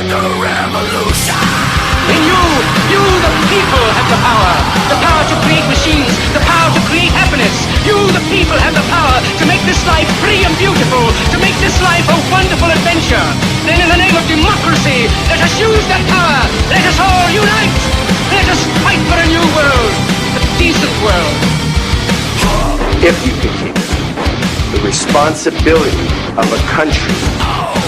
the revolution. And you the people have the power to create machines, the power to create happiness. You the people have the power to make this life free and beautiful, to make this life a wonderful adventure. Then in the name of democracy, let us use that power. Let us all unite. Let us fight for a new world, a decent world. If you can keep it, the responsibility of a country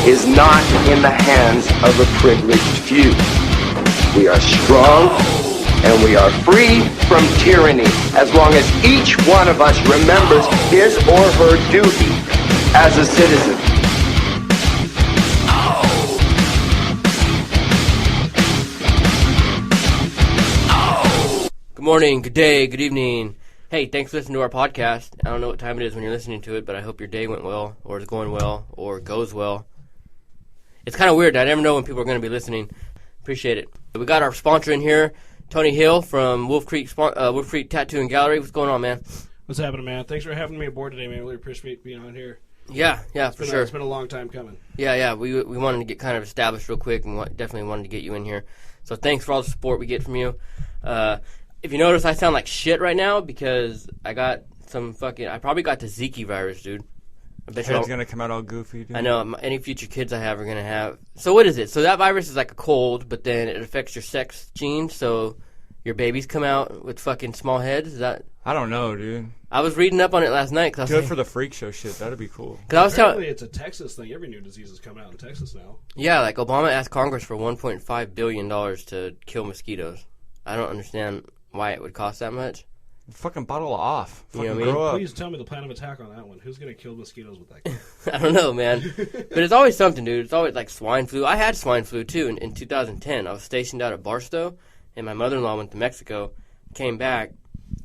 is not in the hands of a privileged few. We are strong and we are free from tyranny as long as each one of us remembers his or her duty as a citizen. Good morning, good day, good evening. Hey, thanks for listening to our podcast. I don't know what time it is when you're listening to it, but I hope your day went well, or is going well, or goes well. It's kind of weird. I never know when people are going to be listening. Appreciate it. We got our sponsor in here, Tonay Hill from Wolf Creek Tattoo and Gallery. What's going on, man? What's happening, man? Thanks for having me aboard today, man. Really appreciate being on here. Yeah, for sure. It's been a long time coming. Yeah. We wanted to get kind of established real quick, and definitely wanted to get you in here. So thanks for all the support we get from you. If you notice, I sound like shit right now because I got I probably got the Zika virus, dude. I bet Head's gonna come out all goofy, dude. I know. Any future kids I have are gonna have. So what is it? So that virus is like a cold, but then it affects your sex genes, so your babies come out with fucking small heads? Is that? I don't know, dude. I was reading up on it last night. Do it for the freak show shit. That'd be cool. Apparently it's a Texas thing. Every new disease is coming out in Texas now. Yeah, like Obama asked Congress for $1.5 billion to kill mosquitoes. I don't understand why it would cost that much. Fucking bottle it off. You know Fucking what I mean? grow up. Please tell me the plan of attack on that one. Who's going to kill mosquitoes with that guy? I don't know, man. But it's always something, dude. It's always like swine flu. I had swine flu, too, in 2010. I was stationed out at Barstow, and my mother-in-law went to Mexico, came back.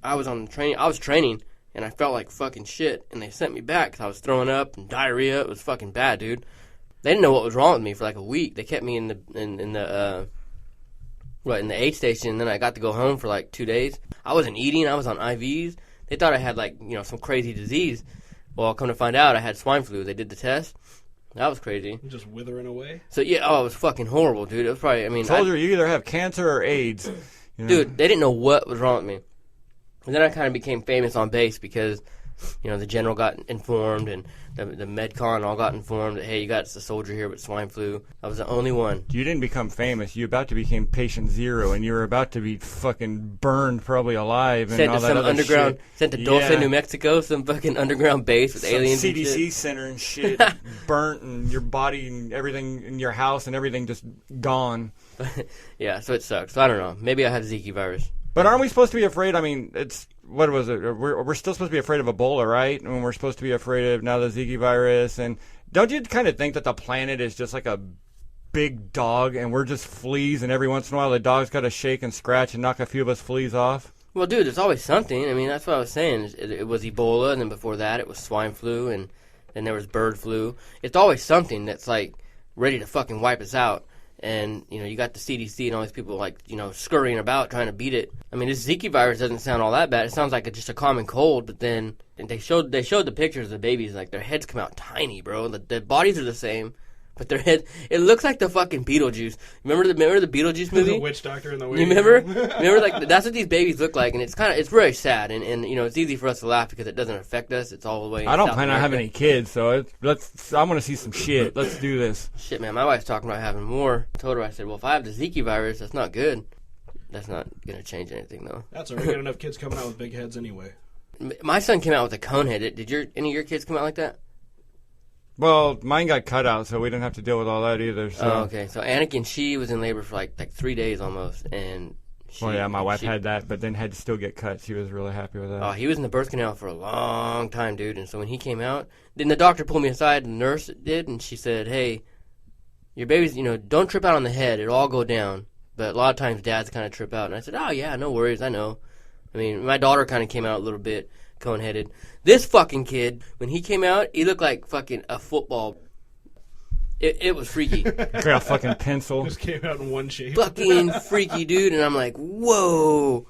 I was training, and I felt like fucking shit, and they sent me back because I was throwing up and diarrhea. It was fucking bad, dude. They didn't know what was wrong with me for like a week. They kept me in the aid station, and then I got to go home for like 2 days. I wasn't eating. I was on IVs. They thought I had some crazy disease. Well, come to find out, I had swine flu. They did the test. That was crazy. Just withering away? So, yeah, it was fucking horrible, dude. It was probably, Told you either have cancer or AIDS. You know? Dude, they didn't know what was wrong with me. And then I kind of became famous on base because, the general got informed and the MedCon all got informed that, hey, you got a soldier here with swine flu. I was the only one. You didn't become famous. You about to become patient zero, and you were about to be fucking burned probably alive and sent all to that some other underground, shit. Sent to Dulce, New Mexico, some fucking underground base with some aliens and CDC shit. center and shit. Burnt, and your body and everything in your house and everything just gone. Yeah, so it sucks. So I don't know. Maybe I have Zika virus. But aren't we supposed to be afraid? I mean, what was it? We're still supposed to be afraid of Ebola, right? And we're supposed to be afraid of now the Zika virus. And don't you kind of think that the planet is just like a big dog and we're just fleas, and every once in a while the dog's got to shake and scratch and knock a few of us fleas off? Well, dude, there's always something. I mean, that's what I was saying. It was Ebola, and then before that it was swine flu, and then there was bird flu. It's always something that's like ready to fucking wipe us out. And, you got the CDC and all these people, scurrying about trying to beat it. I mean, this Zika virus doesn't sound all that bad. It sounds like just a common cold, but then they showed the pictures of the babies. Like, their heads come out tiny, bro. The bodies are the same, but their head, it looks like the fucking Beetlejuice. Remember the Beetlejuice movie? The witch doctor in the You remember? That's what these babies look like, and it's very sad. And it's easy for us to laugh because it doesn't affect us. It's all the way in I don't South plan on America. having any kids, so I want to see some shit. Let's do this. Shit, man, my wife's talking about having more. I told her, I said, well, if I have the Zika virus, that's not good. That's not going to change anything, though. That's all right. We got enough kids coming out with big heads anyway. My son came out with a cone head. Did any of your kids come out like that? Well, mine got cut out, so we didn't have to deal with all that either. So. Oh, okay. So Anakin, she was in labor for like 3 days almost, and my wife had that, but then had to still get cut. She was really happy with that. Oh, he was in the birth canal for a long time, dude. And so when he came out, then the doctor pulled me aside, the nurse did, and she said, hey, your baby's, don't trip out on the head. It'll all go down. But a lot of times dads kind of trip out. And I said, oh, yeah, no worries. I know. I mean, my daughter kind of came out a little bit cone-headed. This fucking kid, when he came out, he looked like fucking a football. It was freaky. Like a fucking pencil. Just came out in one shape. Fucking freaky, dude. And I'm like, whoa.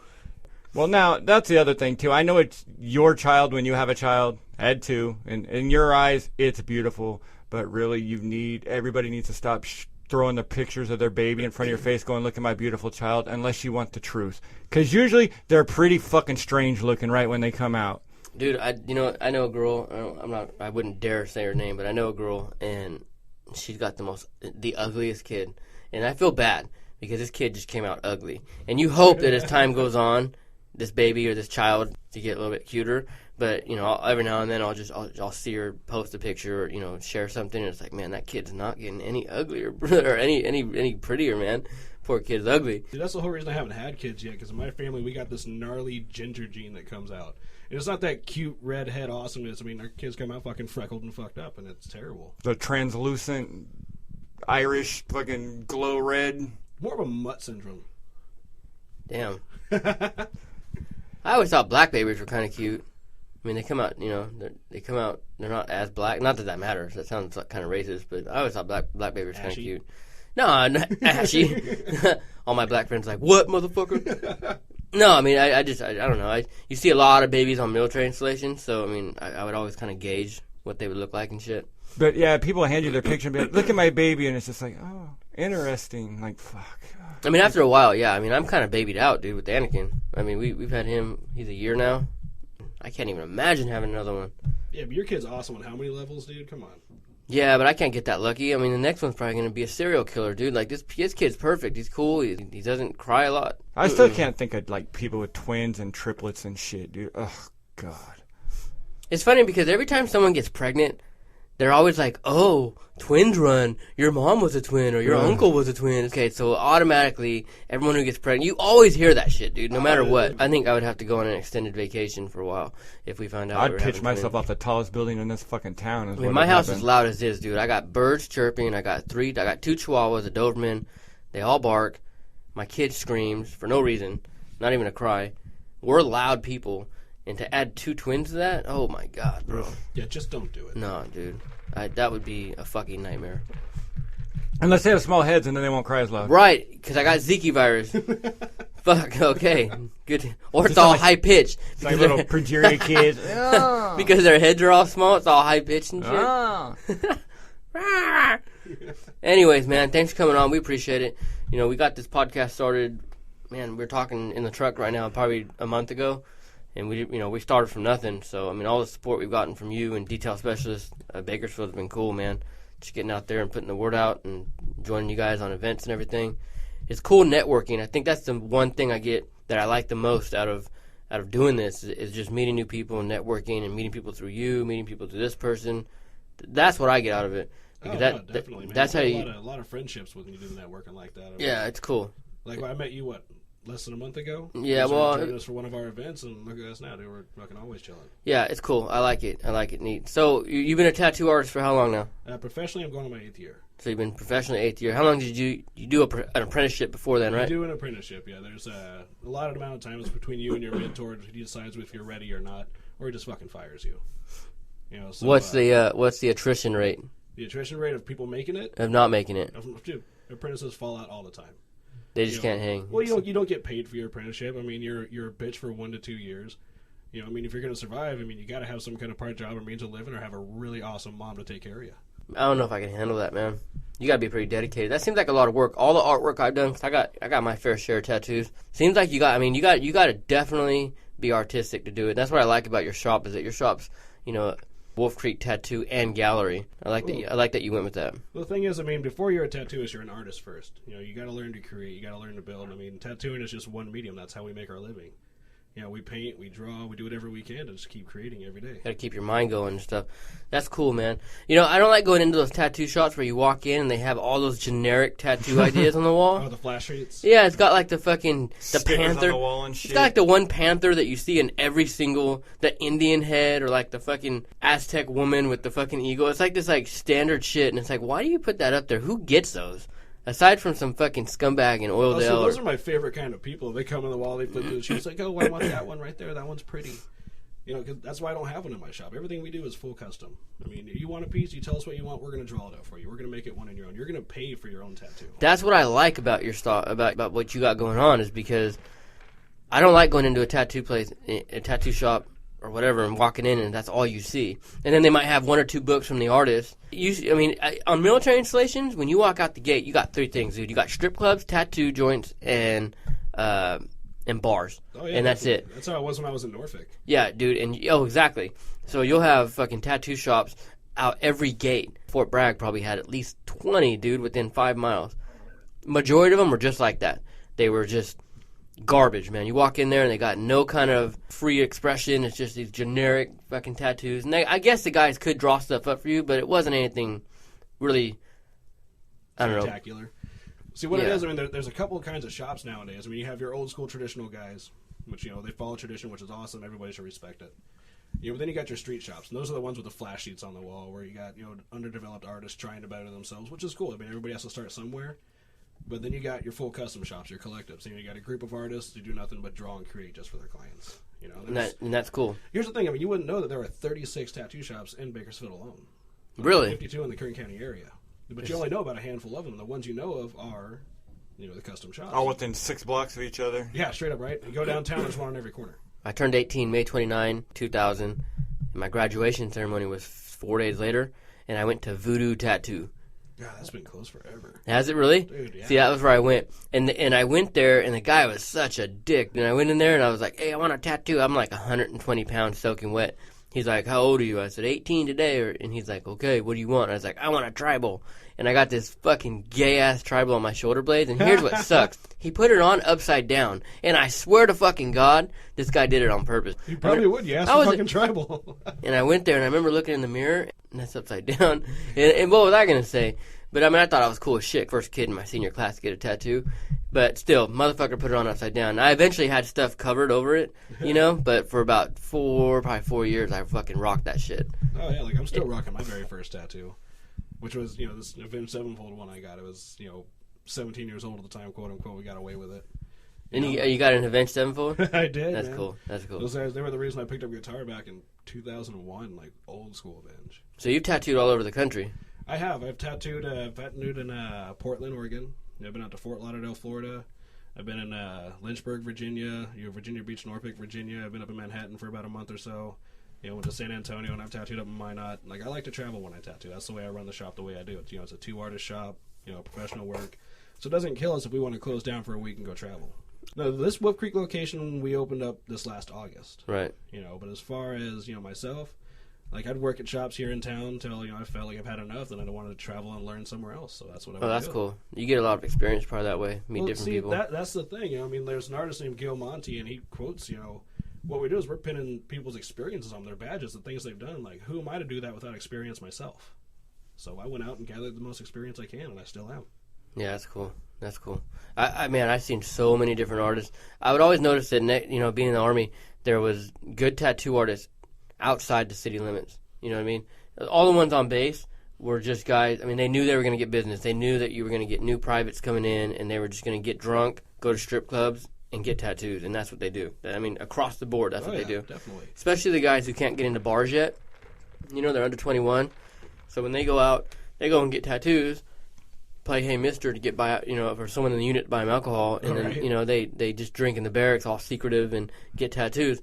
Well, now, that's the other thing, too. I know it's your child when you have a child. I had two. And in your eyes, it's beautiful. But really, everybody needs to stop throwing the pictures of their baby in front of your face going, look at my beautiful child, unless you want the truth. Because usually they're pretty fucking strange looking right when they come out. Dude, I know a girl. I wouldn't dare say her name, but I know a girl, and she's got the ugliest kid, and I feel bad because this kid just came out ugly. And you hope that as time goes on, this baby or this child to get a little bit cuter. But every now and then I'll see her post a picture or share something, and it's like, man, that kid's not getting any uglier or any prettier, man. Poor kid's ugly. Dude, that's the whole reason I haven't had kids yet, because in my family we got this gnarly ginger gene that comes out. And it's not that cute redhead awesomeness. I mean, our kids come out fucking freckled and fucked up, and it's terrible. The translucent Irish fucking glow red. More of a mutt syndrome. Damn. I always thought black babies were kind of cute. I mean, they come out, they're not as black. Not that matters. That sounds like kind of racist, but I always thought black babies were kind of cute. No, not ashy. All my black friends are like, what, motherfucker? No, I mean, I don't know. You see a lot of babies on military installations, so, I mean, I would always kind of gauge what they would look like and shit. But, yeah, people hand you their picture and be like, look at my baby, and it's just like, oh, interesting. Like, fuck. I mean, after a while, yeah. I mean, I'm kind of babied out, dude, with Anakin. I mean, we've had him, he's a year now. I can't even imagine having another one. Yeah, but your kid's awesome on how many levels, dude? Come on. Yeah, but I can't get that lucky. I mean, the next one's probably going to be a serial killer, dude. Like, this kid's perfect. He's cool. He doesn't cry a lot. I still can't think of, like, people with twins and triplets and shit, dude. Oh, God. It's funny because every time someone gets pregnant, they're always like, oh, twins run. Your mom was a twin or your uncle was a twin. Okay, so automatically, everyone who gets pregnant, you always hear that shit, dude, no matter what. I think I would have to go on an extended vacation for a while if we found out I'd pitch myself off the tallest building in this fucking town. I mean, my house is loud as is, dude. I got birds chirping. I got 2 chihuahuas, a Doberman. They all bark. My kid screams for no reason, not even a cry. We're loud people. And to add 2 twins to that, oh my God, bro. Yeah, just don't do it. No, dude. That would be a fucking nightmare. Unless they have small heads and then they won't cry as loud. Right, because I got Zika virus. Fuck, okay. Good. Or it's all like, high-pitched. It's like little progeria kids. Oh. Because their heads are all small, it's all high-pitched and shit. Oh. Anyways, man, thanks for coming on. We appreciate it. We got this podcast started, man, we're talking in the truck right now probably a month ago. And we started from nothing. So, I mean, all the support we've gotten from you and detail specialists at Bakersfield has been cool, man. Just getting out there and putting the word out and joining you guys on events and everything. It's cool networking. I think that's the one thing I get that I like the most out of doing this is just meeting new people and networking and meeting people through you, meeting people through this person. That's what I get out of it. Because definitely, man. That's how you a lot of friendships when you do networking like that. Yeah, it's cool. Like I met you less than a month ago? Yeah, well, joined us for one of our events, and look at us now. Dude, we're fucking always chilling. Yeah, it's cool. I like it. Neat. So you've been a tattoo artist for how long now? Professionally, I'm going on my 8th year. So you've been professionally 8th year. How long did you do an apprenticeship before then, right? You do an apprenticeship, yeah. There's a lot of amount of time is between you and your mentor. He decides if you're ready or not, or he just fucking fires you. So, what's the attrition rate? The attrition rate of people making it? Of not making it. Dude, apprentices fall out all the time. They just can't hang. Well, you don't get paid for your apprenticeship. I mean, you're a bitch for 1 to 2 years. I mean, if you're going to survive, I mean, you got to have some kind of part job or means of living, or have a really awesome mom to take care of you. I don't know if I can handle that, man. You got to be pretty dedicated. That seems like a lot of work. All the artwork I've done, 'cause I got my fair share of tattoos. Seems like you got to definitely be artistic to do it. That's what I like about your shop is that your shop's, Wolf Creek Tattoo and Gallery. I like that you went with that. Well, the thing is, I mean, before you're a tattooist, you're an artist first. You got to learn to create. You got to learn to build. I mean, tattooing is just one medium. That's how we make our living. We paint, we draw, we do whatever we can to just keep creating every day. Got to keep your mind going and stuff. That's cool, man. I don't like going into those tattoo shops where you walk in and they have all those generic tattoo ideas on the wall. Oh, the flash sheets? Yeah, it's got like the panther. On the wall and shit. It's got like the one panther that you see in every single, the Indian head or like the fucking Aztec woman with the fucking eagle. It's like this like standard shit, and it's like, why do you put that up there? Who gets those? Aside from some fucking scumbag in Oildale. So those are my favorite kind of people. They come on the wall, they flip through the sheets, like, oh, I want that one right there. That one's pretty. 'Cause that's why I don't have one in my shop. Everything we do is full custom. I mean, you want a piece, you tell us what you want, we're going to draw it out for you. We're going to make it one in your own. You're going to pay for your own tattoo. That's what I like about your stuff, about what you got going on, is because I don't like going into a tattoo place, a tattoo shop, or whatever and walking in and that's all you see. And then they might have 1 or 2 books from the artist. On military installations, when you walk out the gate, you got 3 things, dude. You got strip clubs, tattoo joints, and bars. Oh, yeah, and that's it. That's how it was when I was in Norfolk. Yeah, dude. And exactly. So you'll have fucking tattoo shops out every gate. Fort Bragg probably had at least 20, dude, within 5 miles. Majority of them were just like that. They were just garbage, man. You walk in there and they got no kind of free expression. It's just these generic fucking tattoos. And I guess the guys could draw stuff up for you, but it wasn't anything really, I don't know. Spectacular. See, what it is, I mean, there's a couple of kinds of shops nowadays. I mean, you have your old school traditional guys, which, they follow tradition, which is awesome. Everybody should respect it. But then you got your street shops, and those are the ones with the flash sheets on the wall where you got, underdeveloped artists trying to better themselves, which is cool. I mean, everybody has to start somewhere. But then you got your full custom shops, your collectives. You got a group of artists who do nothing but draw and create just for their clients. And that's cool. Here's the thing. I mean, you wouldn't know that there are 36 tattoo shops in Bakersfield alone. Really? 52 in the Kern County area. But you only know about a handful of them. The ones you know of are, the custom shops. All within 6 blocks of each other? Yeah, straight up, right? You go downtown, there's one on every corner. I turned 18 May 29, 2000. And my graduation ceremony was 4 days later. And I went to Voodoo Tattoo. God, that's been closed forever. Has it really? Dude, yeah. See, that was where I went. And I went there, and the guy was such a dick. And I went in there, and I was like, hey, I want a tattoo. I'm like 120 pounds soaking wet. He's like, how old are you? I said, 18 today. And he's like, okay, what do you want? And I was like, I want a tribal. And I got this fucking gay-ass tribal on my shoulder blades. And here's what sucks. He put it on upside down. And I swear to fucking God, this guy did it on purpose. You probably would. You asked for fucking tribal. And I went there, and I remember looking in the mirror, and that's upside down. And what was I going to say? But, I mean, I thought I was cool as shit. First kid in my senior class to get a tattoo. But still, motherfucker put it on upside down. I eventually had stuff covered over it, But for about 4 years, I fucking rocked that shit. Oh, yeah. Like, I'm still rocking my very first tattoo, which was, this Avenged Sevenfold one I got. It was, 17 years old at the time, quote unquote. We got away with it. And you got an Avenged Sevenfold? I did. That's man. cool. That's cool. Those guys, they were the reason I picked up guitar back in 2001, like old school Avenged. So you've tattooed all over the country. I have. I've tattooed in Portland, Oregon. I've been out to Fort Lauderdale, Florida. I've been in Lynchburg, Virginia. Virginia Beach, Norfolk, Virginia. I've been up in Manhattan for about a month or so. Went to San Antonio, and I've tattooed up in Minot. Like, I like to travel when I tattoo. That's the way I run the shop, the way I do it. It's a 2-artist shop, professional work. So it doesn't kill us if we want to close down for a week and go travel. No, this Wolf Creek location we opened up this last August. Right. But as far as, myself, like, I'd work at shops here in town until, I felt like I've had enough, and I wanted to travel and learn somewhere else. So that's what I would do. Oh, that's cool. You get a lot of experience probably that way. Meet different people. That's the thing. I mean, there's an artist named Gil Monty, and he quotes, what we do is we're pinning people's experiences on their badges, the things they've done. Like, who am I to do that without experience myself? So I went out and gathered the most experience I can, and I still am. Yeah, that's cool. That's cool. I've seen so many different artists. I would always notice that, being in the Army, there was good tattoo artists outside the city limits. You know what I mean? All the ones on base were just guys. I mean, they knew they were going to get business. They knew that you were going to get new privates coming in, and they were just going to get drunk, go to strip clubs, and get tattoos. And that's what they do. I mean, across the board, that's what they do. Definitely. Especially the guys who can't get into bars yet. They're under 21. So when they go out, they go and get tattoos, play Hey Mister to get by, for someone in the unit to buy them alcohol, and then, they just drink in the barracks all secretive and get tattoos.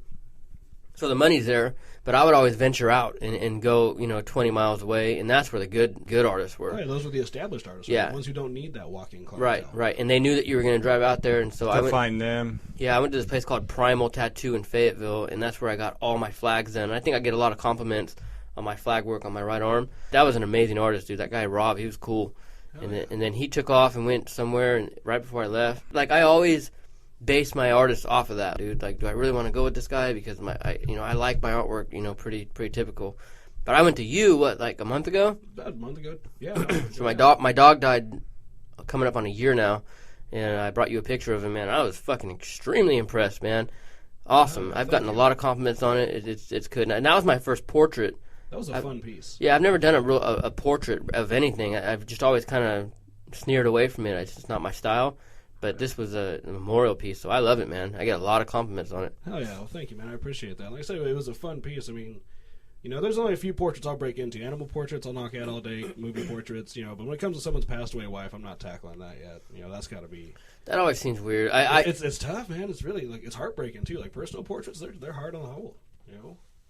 So the money's there, but I would always venture out and go, 20 miles away, and that's where the good artists were. Right, those were the established artists. Yeah. The ones who don't need that walking clientele. Right, and they knew that you were going to drive out there, and so I went. Find them. Yeah, I went to this place called Primal Tattoo in Fayetteville, and that's where I got all my flags done. I think I get a lot of compliments on my flag work on my right arm. That was an amazing artist, dude. That guy, Rob, he was cool. And then he took off and went somewhere, and right before I left, like, I always base my artists off of that, dude. Like, do I really want to go with this guy? Because I like my artwork, pretty typical. But I went to you, like a month ago? About a month ago, yeah. So my dog died coming up on a year now, and I brought you a picture of him, man. I was fucking extremely impressed, man. Awesome. I've gotten a lot of compliments on it. It's good. And that was my first portrait. That was a fun piece. Yeah, I've never done a portrait of anything. I've just always kind of sneered away from it. It's just not my style. But this was a memorial piece, so I love it, man. I get a lot of compliments on it. Hell yeah. Well, thank you, man. I appreciate that. Like I said, it was a fun piece. I mean, there's only a few portraits I'll break into. Animal portraits I'll knock out all day. Movie portraits, but when it comes to someone's passed away wife, I'm not tackling that yet. That's got to be... That always seems weird. It's tough, man. It's really, like, it's heartbreaking, too. Like, personal portraits, they're hard on the whole,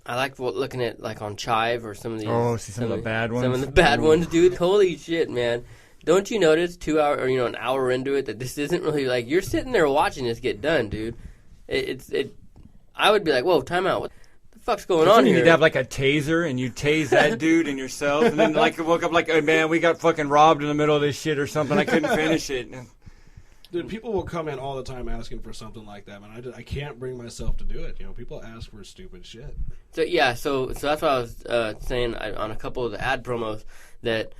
I like looking at like on Chive or some of these. Oh, see some of the bad ones. Some of the bad ones, dude. Holy shit, man! Don't you notice 2 hour or an hour into it that this isn't really like you're sitting there watching this get done, dude? I would be like, whoa, time out. What the fuck's going on here? You'd have like a taser and you tase that dude and yourself, and then like woke up like, oh, man, we got fucking robbed in the middle of this shit or something. I couldn't finish it. Dude, people will come in all the time asking for something like that, man. I can't bring myself to do it. People ask for stupid shit. So yeah, so that's what I was saying on a couple of the ad promos that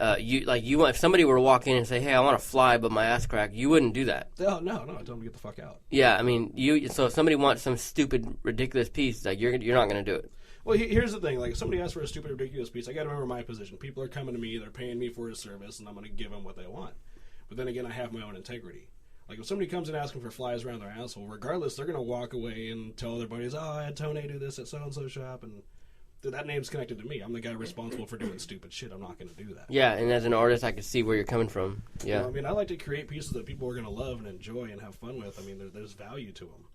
if somebody were to walk in and say, hey, I want to fly, but my ass crack, you wouldn't do that. No, I tell them to get the fuck out. Yeah, I mean, so if somebody wants some stupid, ridiculous piece, like you're not going to do it. Well, here's the thing. Like, if somebody asks for a stupid, ridiculous piece, I got to remember my position. People are coming to me, they're paying me for a service, and I'm going to give them what they want. But then again, I have my own integrity. Like, if somebody comes in asking for flies around their asshole, regardless, they're going to walk away and tell their buddies, oh, I had Tonay do this at so-and-so shop, and dude, that name's connected to me. I'm the guy responsible for doing stupid shit. I'm not going to do that. Yeah, and as an artist, I can see where you're coming from. Yeah. I mean, I like to create pieces that people are going to love and enjoy and have fun with. I mean, there's value to them.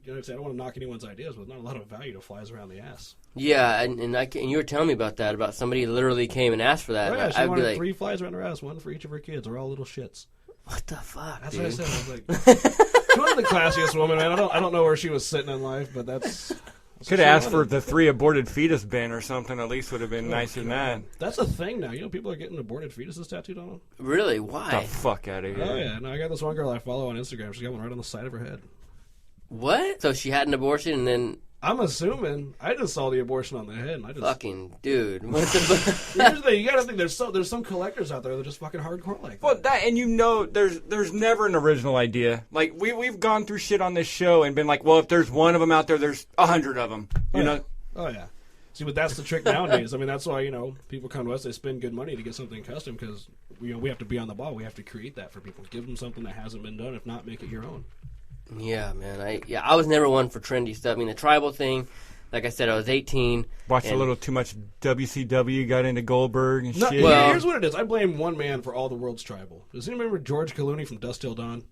I don't want to knock anyone's ideas, but there's not a lot of value to flies around the ass. Yeah, and you were telling me about that, about somebody literally came and asked for that. Oh, yeah, she I'd wanted be like, 3 flies around her ass, 1 for each of her kids. They're all little shits. what the fuck, That's dude? what I said. I was like, she wasn't the classiest woman, man. I don't know where she was sitting in life, but that's Could have asked for the 3 aborted fetus bin or something. At least would have been nicer than that. That's a thing now. People are getting aborted fetuses tattooed on them. Really? Why? The fuck out of here. Oh, yeah. No, I got this one girl I follow on Instagram. She's got one right on the side of her head. What? So she had an abortion and then... I'm assuming. I just saw the abortion on the head, and I just... Fucking dude. What the fuck? Here's the thing. You gotta think, there's some collectors out there that are just fucking hardcore like that. Well, that, and there's never an original idea. Like, we've gone through shit on this show and been like, well, if there's one of them out there, there's 100 of them. You know? Oh, yeah. See, but that's the trick nowadays. I mean, that's why, people come to us, they spend good money to get something custom because, we have to be on the ball. We have to create that for people. Give them something that hasn't been done. If not, make it your own. Yeah, man. I was never one for trendy stuff. I mean, the tribal thing, like I said, I was 18. Watched a little too much WCW, got into Goldberg and shit. Well, here's what it is. I blame one man for all the world's tribal. Does anyone remember George Clooney from Dusk Till Dawn?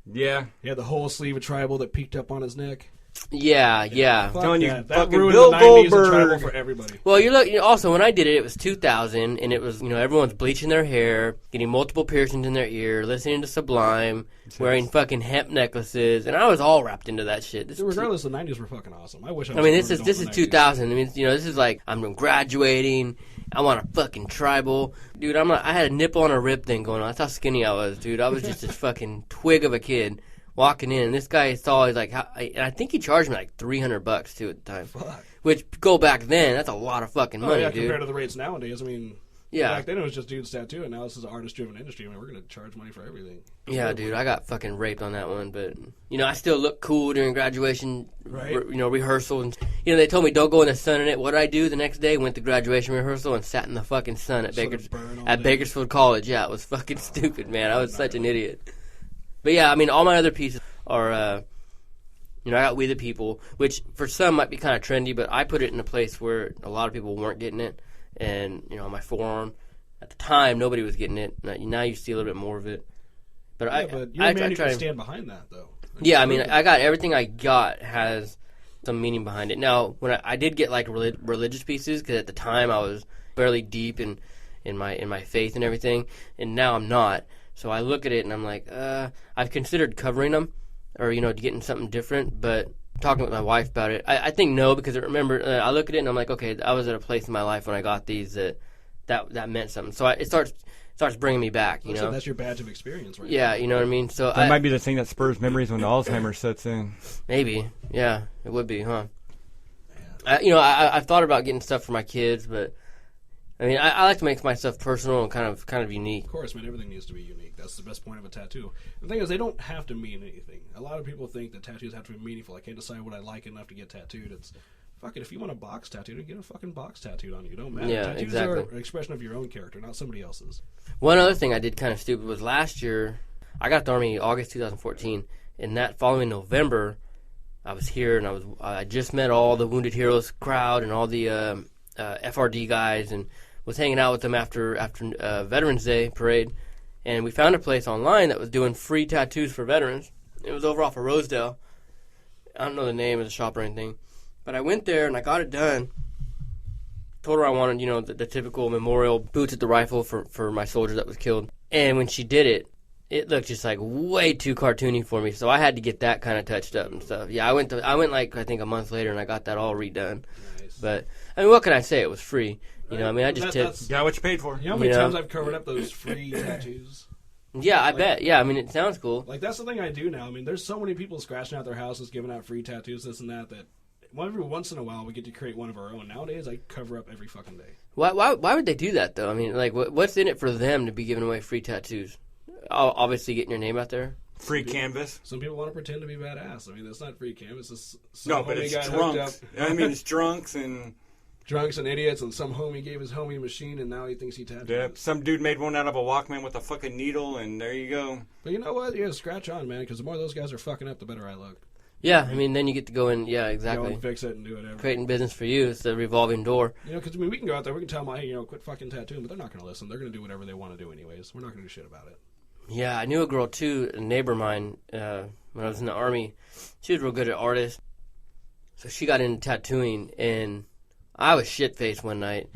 Yeah. He had the whole sleeve of tribal that peaked up on his neck. Yeah. Telling you, that fucking ruined Bill the 90s and tribal Goldberg. for everybody. Well, you look. Also, when I did it, it was 2000, and it was everyone's bleaching their hair, getting multiple piercings in their ear, listening to Sublime, wearing fucking hemp necklaces, and I was all wrapped into that shit. Regardless, the 90s were fucking awesome. I wish I was I mean, this is born adult in the 90s. 2000. I mean, this is like I'm graduating. I want a fucking tribal, dude. I had a nipple on a rib thing going on. That's how skinny I was, dude. I was just this fucking twig of a kid. Walking in, and this guy saw, he's like, and I think he charged me like $300 too at the time. Fuck. Which, go back then, that's a lot of fucking money, dude. Compared to the rates nowadays, I mean, Yeah. back then it was just dudes tattoo, and now this is an artist-driven industry. I mean, we're going to charge money for everything. Yeah, dude, I got fucking raped on that one, but, I still look cool during graduation, Right. rehearsal. And, they told me don't go in the sun in it. What did I do the next day? Went to graduation rehearsal and sat in the fucking sun at, Bakersfield College. Yeah, it was fucking stupid, man. I was such an idiot. But yeah, I mean, all my other pieces are, I got We the People, which for some might be kind of trendy, but I put it in a place where a lot of people weren't getting it. And, on my forearm, at the time, nobody was getting it. Now you see a little bit more of it. But you're a man who can stand behind that, though. Yeah, I mean, I got everything I got has some meaning behind it. Now, when I did get like religious pieces, because at the time I was fairly deep in my faith and everything, and now I'm not. So I look at it and I'm like, I've considered covering them, or getting something different. But talking with my wife about it, I think no, because I remember I look at it and I'm like, okay, I was at a place in my life when I got these that meant something. So it starts bringing me back. So that's your badge of experience, right? Yeah, you know what I mean. So that might be the thing that spurs memories when Alzheimer's sets in. Maybe, yeah, it would be, huh? I've thought about getting stuff for my kids, but I mean, I like to make my stuff personal and kind of unique. Of course, man, everything needs to be unique. That's the best point of a tattoo. The thing is, they don't have to mean anything. A lot of people think that tattoos have to be meaningful. I can't decide what I like enough to get tattooed. It's, fuck it, if you want a box tattooed, then get a fucking box tattooed on you. Don't matter. Yeah, Tattoos exactly. are an expression of your own character, not somebody else's. One other thing I did kind of stupid was last year, I got the Army August 2014, and that following November, I was here, and I just met all the Wounded Heroes crowd and all the FRD guys, and was hanging out with them after Veterans Day parade, and we found a place online that was doing free tattoos for veterans. It was over off of Rosedale. I don't know the name of the shop or anything, But I went there and I got it done. Told her I wanted, the typical memorial boots at the rifle for my soldier that was killed. And when she did it, it looked just like way too cartoony for me. So I had to get that kind of touched up and stuff. Yeah, I went like I think a month later and I got that all redone. Nice. But I mean, what can I say? It was free. I just tipped. Got what you paid for. You know how many times I've covered up those free tattoos? Yeah, I bet. Yeah, I mean, it sounds cool. Like, that's the thing I do now. I mean, there's so many people scratching out their houses, giving out free tattoos, this and that every once in a while we get to create one of our own. Nowadays, I cover up every fucking day. Why would they do that, though? I mean, like, what's in it for them to be giving away free tattoos? Obviously getting your name out there. Free canvas. Some people want to pretend to be badass. I mean, that's not free canvas. It's no, but it's drunks. I mean, it's drunks and idiots, and some homie gave his homie a machine, and now he thinks he tattooed. Yep. Some dude made one out of a Walkman with a fucking needle, and there you go. But you know what? Yeah, scratch on, man, because the more those guys are fucking up, the better I look. Yeah, I mean, then you get to go in. Yeah, exactly. Go and fix it and do whatever. Creating business for you. It's a revolving door. Because we can go out there, we can tell them, hey, quit fucking tattooing, but they're not going to listen. They're going to do whatever they want to do anyways. We're not going to do shit about it. Yeah, I knew a girl, too, a neighbor of mine, when I was in the Army. She was real good at artists. So she got into tattooing, and I was shit-faced one night.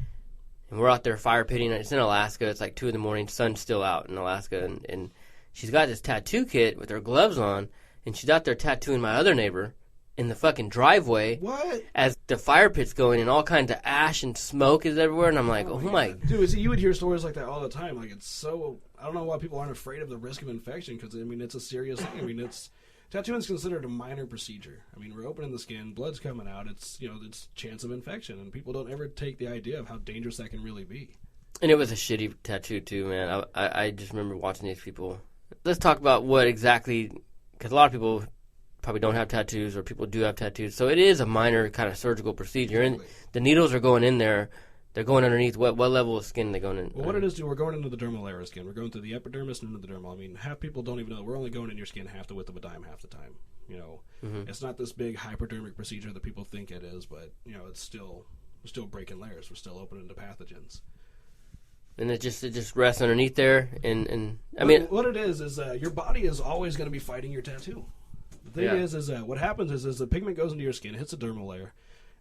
And we're out there fire pitting. It's in Alaska. It's like 2 in the morning. Sun's still out in Alaska. And she's got this tattoo kit with her gloves on, and she's out there tattooing my other neighbor in the fucking driveway. What? As the fire pit's going and all kinds of ash and smoke is everywhere. And I'm like, oh my. Dude, you would hear stories like that all the time. Like, it's so. I don't know why people aren't afraid of the risk of infection, because, I mean, it's a serious thing. I mean, tattooing is considered a minor procedure. I mean, we're opening the skin, blood's coming out. It's, it's chance of infection, and people don't ever take the idea of how dangerous that can really be. And it was a shitty tattoo, too, man. I just remember watching these people. Let's talk about what exactly, because a lot of people probably don't have tattoos, or people do have tattoos. So it is a minor kind of surgical procedure, exactly. And the needles are going in there. They're going underneath. What level of skin are they going in? Well, what it is, we're going into the dermal layer of skin. We're going through the epidermis and into the dermal. I mean, half people don't even know that we're only going in your skin half the width of a dime half the time. It's not this big hypodermic procedure that people think it is, but, it's still, we're still breaking layers. We're still opening to pathogens. And it just rests underneath there, and I mean, what it is your body is always going to be fighting your tattoo. The thing is what happens is the pigment goes into your skin, hits the dermal layer.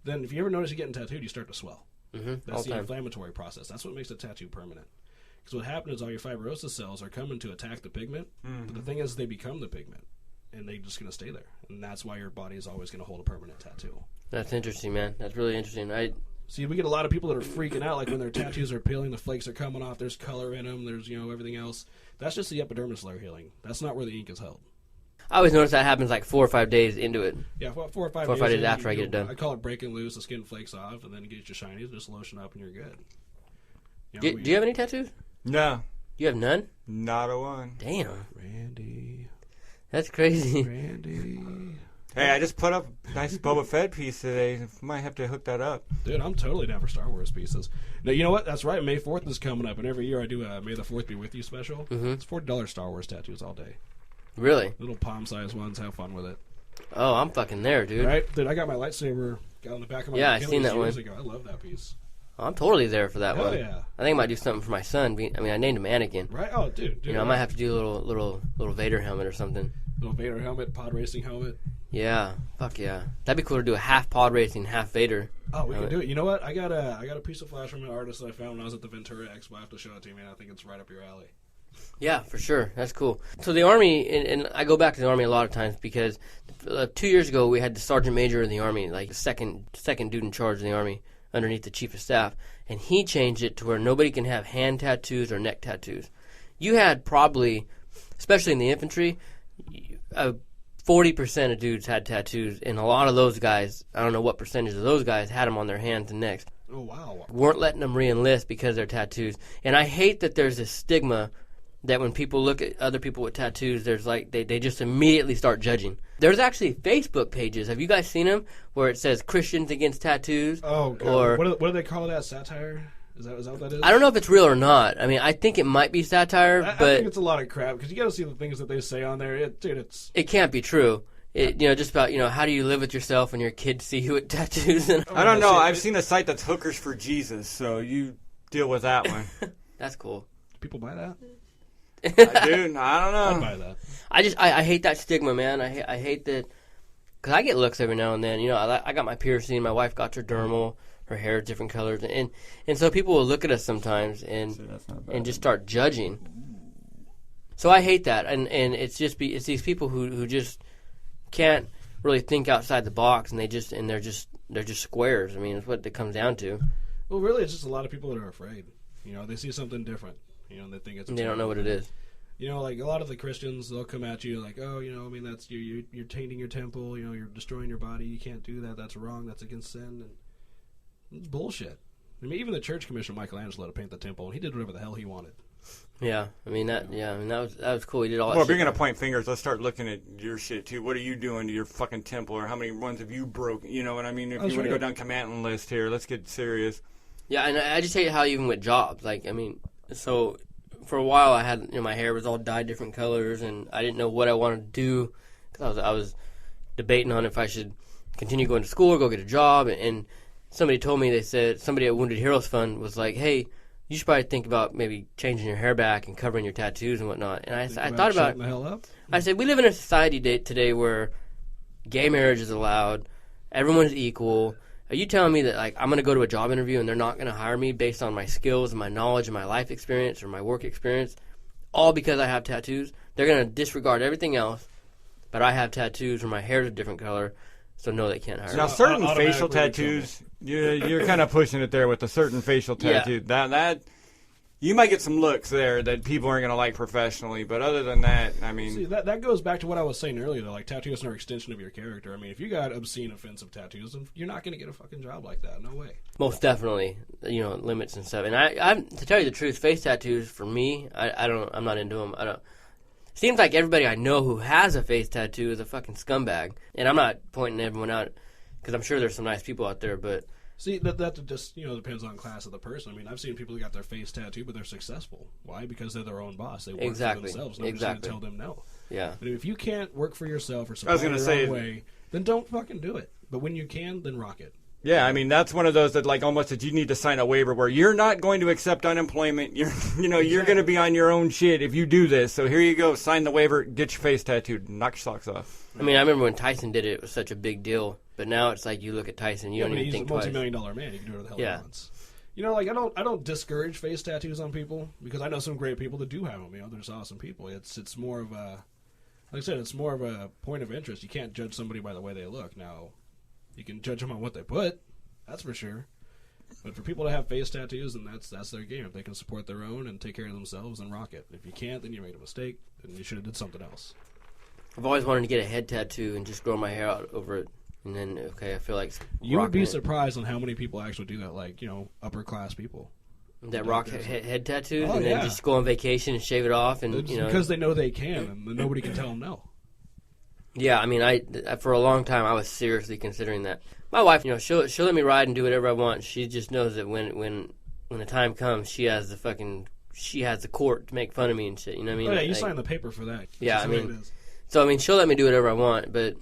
Then, if you ever notice you're getting tattooed, you start to swell. Mm-hmm. That's the inflammatory process. That's what makes a tattoo permanent. Because what happens is all your fibrosis cells are coming to attack the pigment, but the thing is they become the pigment, and they're just going to stay there. And that's why your body is always going to hold a permanent tattoo. That's interesting, man. That's really interesting. See, we get a lot of people that are freaking out, like when their tattoos are peeling, the flakes are coming off, there's color in them, there's, everything else. That's just the epidermis layer healing. That's not where the ink is held. I always notice that happens like 4 or 5 days into it. Yeah, 4 or 5 days after I get it done. I call it breaking loose. The skin flakes off, and then you get your shinies, just lotion up, and you're good. Do you have any tattoos? No. You have none? Not a one. Damn. Randy. That's crazy. Randy. Hey, I just put up a nice Boba Fett piece today. Might have to hook that up. Dude, I'm totally down for Star Wars pieces. Now, you know what? That's right. May 4th is coming up, and every year I do a May the 4th Be With You special. Mm-hmm. It's $40 Star Wars tattoos all day. Really? Little palm-sized ones. Have fun with it. Oh, I'm fucking there, dude. Right? Dude, I got my lightsaber on the back of my I seen that one. Ago. I love that piece. Oh, I'm totally there for that one. Yeah. I think I might do something for my son. I named him Anakin. Right? Oh, dude. I might have to do a little Vader helmet or something. Little Vader helmet, pod racing helmet. Yeah. Fuck yeah. That'd be cool to do a half pod racing, half Vader. Oh, we can do it. You know what? I got a piece of flash from an artist that I found when I was at the Ventura Expo. I have to show it to you, man. I think it's right up your alley. Yeah, for sure. That's cool. So the Army, and I go back to the Army a lot of times because 2 years ago we had the Sergeant Major of the Army, like the second dude in charge of the Army, underneath the Chief of Staff, and he changed it to where nobody can have hand tattoos or neck tattoos. You had probably, especially in the infantry, 40% of dudes had tattoos, and a lot of those guys, I don't know what percentage of those guys had them on their hands and necks. Oh, wow. Weren't letting them re-enlist because of their tattoos. And I hate that there's this stigma that when people look at other people with tattoos, there's like they just immediately start judging. There's actually Facebook pages. Have you guys seen them where it says Christians against tattoos? Oh, God. Or what do they call that? Satire? Is that what that is? I don't know if it's real or not. I mean, I think it might be satire, I but think it's a lot of crap because you got to see the things that they say on there. It can't be true. Just about how do you live with yourself when your kids see you with tattoos? I don't know. I've seen a site that's Hookers for Jesus, so you deal with that one. That's cool. People buy that? I do. I don't know. I'd buy that. I hate that stigma, man. I hate that Because I get looks every now and then. You know, I got my piercing. My wife got her dermal. Her hair is different colors. And so people will look at us sometimes and just start judging. So I hate that. And it's these people who just can't really think outside the box, and they're just squares. I mean, it's what it comes down to. Well, really, it's just a lot of people that are afraid. You know, they see something different. You know, and they think it's. And they don't know what it is. You know, like a lot of the Christians, they'll come at you like, oh, you know, I mean, that's you're tainting your temple. You know, you're destroying your body. You can't do that. That's wrong. That's against sin. And it's bullshit. I mean, even the church commissioned Michelangelo to paint the temple, and he did whatever the hell he wanted. Yeah, I mean that was cool. He did all that. Well, shit. if you're gonna point fingers, let's start looking at your shit too. What are you doing to your fucking temple, or how many ones have you broken? You know what I mean? If you want to go down commandment list here, let's get serious. Yeah, and I just hate how even with jobs, like, I mean, so for a while I had, you know, my hair was all dyed different colors, and I didn't know what I wanted to do, because I was debating on if I should continue going to school or go get a job, and somebody told me, they said, somebody at Wounded Heroes Fund was like, hey, you should probably think about maybe changing your hair back and covering your tattoos and whatnot. And I thought about it. The hell up? I said, we live in a society today where gay marriage is allowed, everyone's equal. Are you telling me that, like, I'm going to go to a job interview and they're not going to hire me based on my skills and my knowledge and my life experience or my work experience, all because I have tattoos? They're going to disregard everything else, but I have tattoos or my hair's a different color, so no, they can't hire me. Now, certain facial tattoos, you're kind of pushing it there with a certain facial tattoo. Yeah. That you might get some looks there that people aren't going to like professionally, but other than that, I mean... See, that goes back to what I was saying earlier, though. Like, tattoos are an extension of your character. I mean, if you got obscene, offensive tattoos, then you're not going to get a fucking job like that. No way. Most definitely, you know, limits and stuff. And I'm to tell you the truth, face tattoos, for me, I'm not into them. Seems like everybody I know who has a face tattoo is a fucking scumbag. And I'm not pointing everyone out, because I'm sure there's some nice people out there, but... See, that just, you know, depends on class of the person. I mean, I've seen people who got their face tattooed, but they're successful. Why? Because they're their own boss. They work for themselves. Nobody's going to tell them no. Yeah. But if you can't work for yourself or support your own way, then don't fucking do it. But when you can, then rock it. Yeah, I mean, that's one of those that, like, almost that you need to sign a waiver where you're not going to accept unemployment. You're going to be on your own shit if you do this. So here you go, sign the waiver, get your face tattooed, knock your socks off. I mean, I remember when Tyson did it, it was such a big deal. But now it's like you look at Tyson, you don't even think twice. He's a multi-million-dollar man. He can do whatever the hell he wants. You know, like, I don't discourage face tattoos on people, because I know some great people that do have them. You know, there's awesome people. It's more of a, like I said, it's more of a point of interest. You can't judge somebody by the way they look. Now, you can judge them on what they put. That's for sure. But for people to have face tattoos, then that's their game. If they can support their own and take care of themselves, then rock it. If you can't, then you made a mistake, and you should have did something else. I've always wanted to get a head tattoo and just grow my hair out over it. And then, okay, I feel like you would be surprised on how many people actually do that, like, you know, upper class people. That rock head tattoos, and then just go on vacation and shave it off, and you know, because they know they can, and nobody can tell them no. Yeah, I mean, I for a long time I was seriously considering that. My wife, you know, she'll let me ride and do whatever I want. She just knows that when the time comes, she has the court to make fun of me and shit. You know what I mean? Oh, yeah, you signed the paper for that. Yeah, I mean, so I mean, she'll let me do whatever I want, but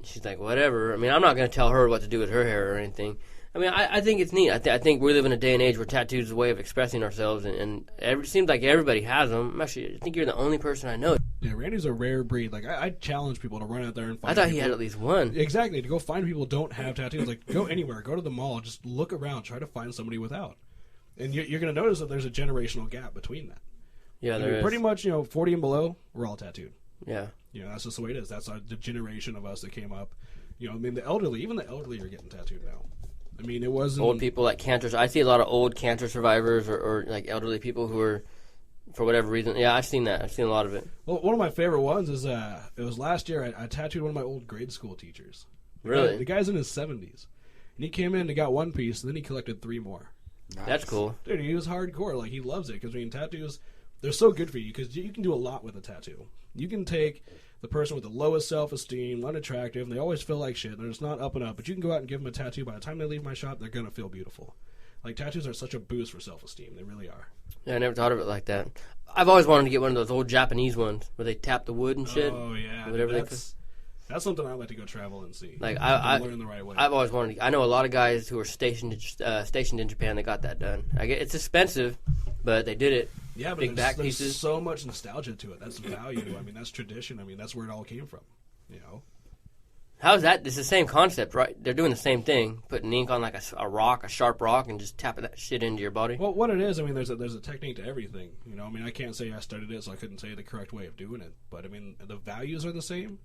she's like, whatever. I mean, I'm not going to tell her what to do with her hair or anything. I mean, I think it's neat. I think we live in a day and age where tattoos is a way of expressing ourselves, and it seems like everybody has them. Actually, I think you're the only person I know. Yeah, Randy's a rare breed. Like, I challenge people to run out there and find I thought people. he had at least one. Exactly, to go find people who don't have tattoos. Like, go anywhere. Go to the mall. Just look around. Try to find somebody without. And you're going to notice that there's a generational gap between that. Yeah, there is. Pretty much, 40 and below, we're all tattooed. Yeah. That's just the way it is. That's the generation of us that came up. I mean, the elderly, even the elderly are getting tattooed now. I mean, it wasn't... Old people like cancer. I see a lot of old cancer survivors or like elderly people who are, for whatever reason... Yeah, I've seen that. I've seen a lot of it. Well, one of my favorite ones is, it was last year, I tattooed one of my old grade school teachers. Really? The guy's in his 70s. And he came in and got one piece, and then he collected 3 more. Nice. That's cool. Dude, he was hardcore. Like, he loves it. Because, I mean, tattoos, they're so good for you. Because you can do a lot with a tattoo. You can take the person with the lowest self-esteem, unattractive, and they always feel like shit. They're just not up and up. But you can go out and give them a tattoo. By the time they leave my shop, they're going to feel beautiful. Like, tattoos are such a boost for self-esteem. They really are. Yeah, I never thought of it like that. I've always wanted to get one of those old Japanese ones where they tap the wood and shit. Oh, yeah. Whatever that's something I'd like to go travel and see. Like, learn the right way. I've always wanted to, I know a lot of guys who are stationed in Japan that got that done. It's expensive, but they did it. Yeah, but Big back there's pieces. so much nostalgia to it. That's value. I mean, that's tradition. I mean, that's where it all came from. How's that? It's the same concept, right? They're doing the same thing, putting ink on like a rock, a sharp rock, and just tapping that shit into your body. Well, what it is, I mean, there's a technique to everything. You know, I mean, I can't say I studied it, so I couldn't say the correct way of doing it. But I mean, the values are the same.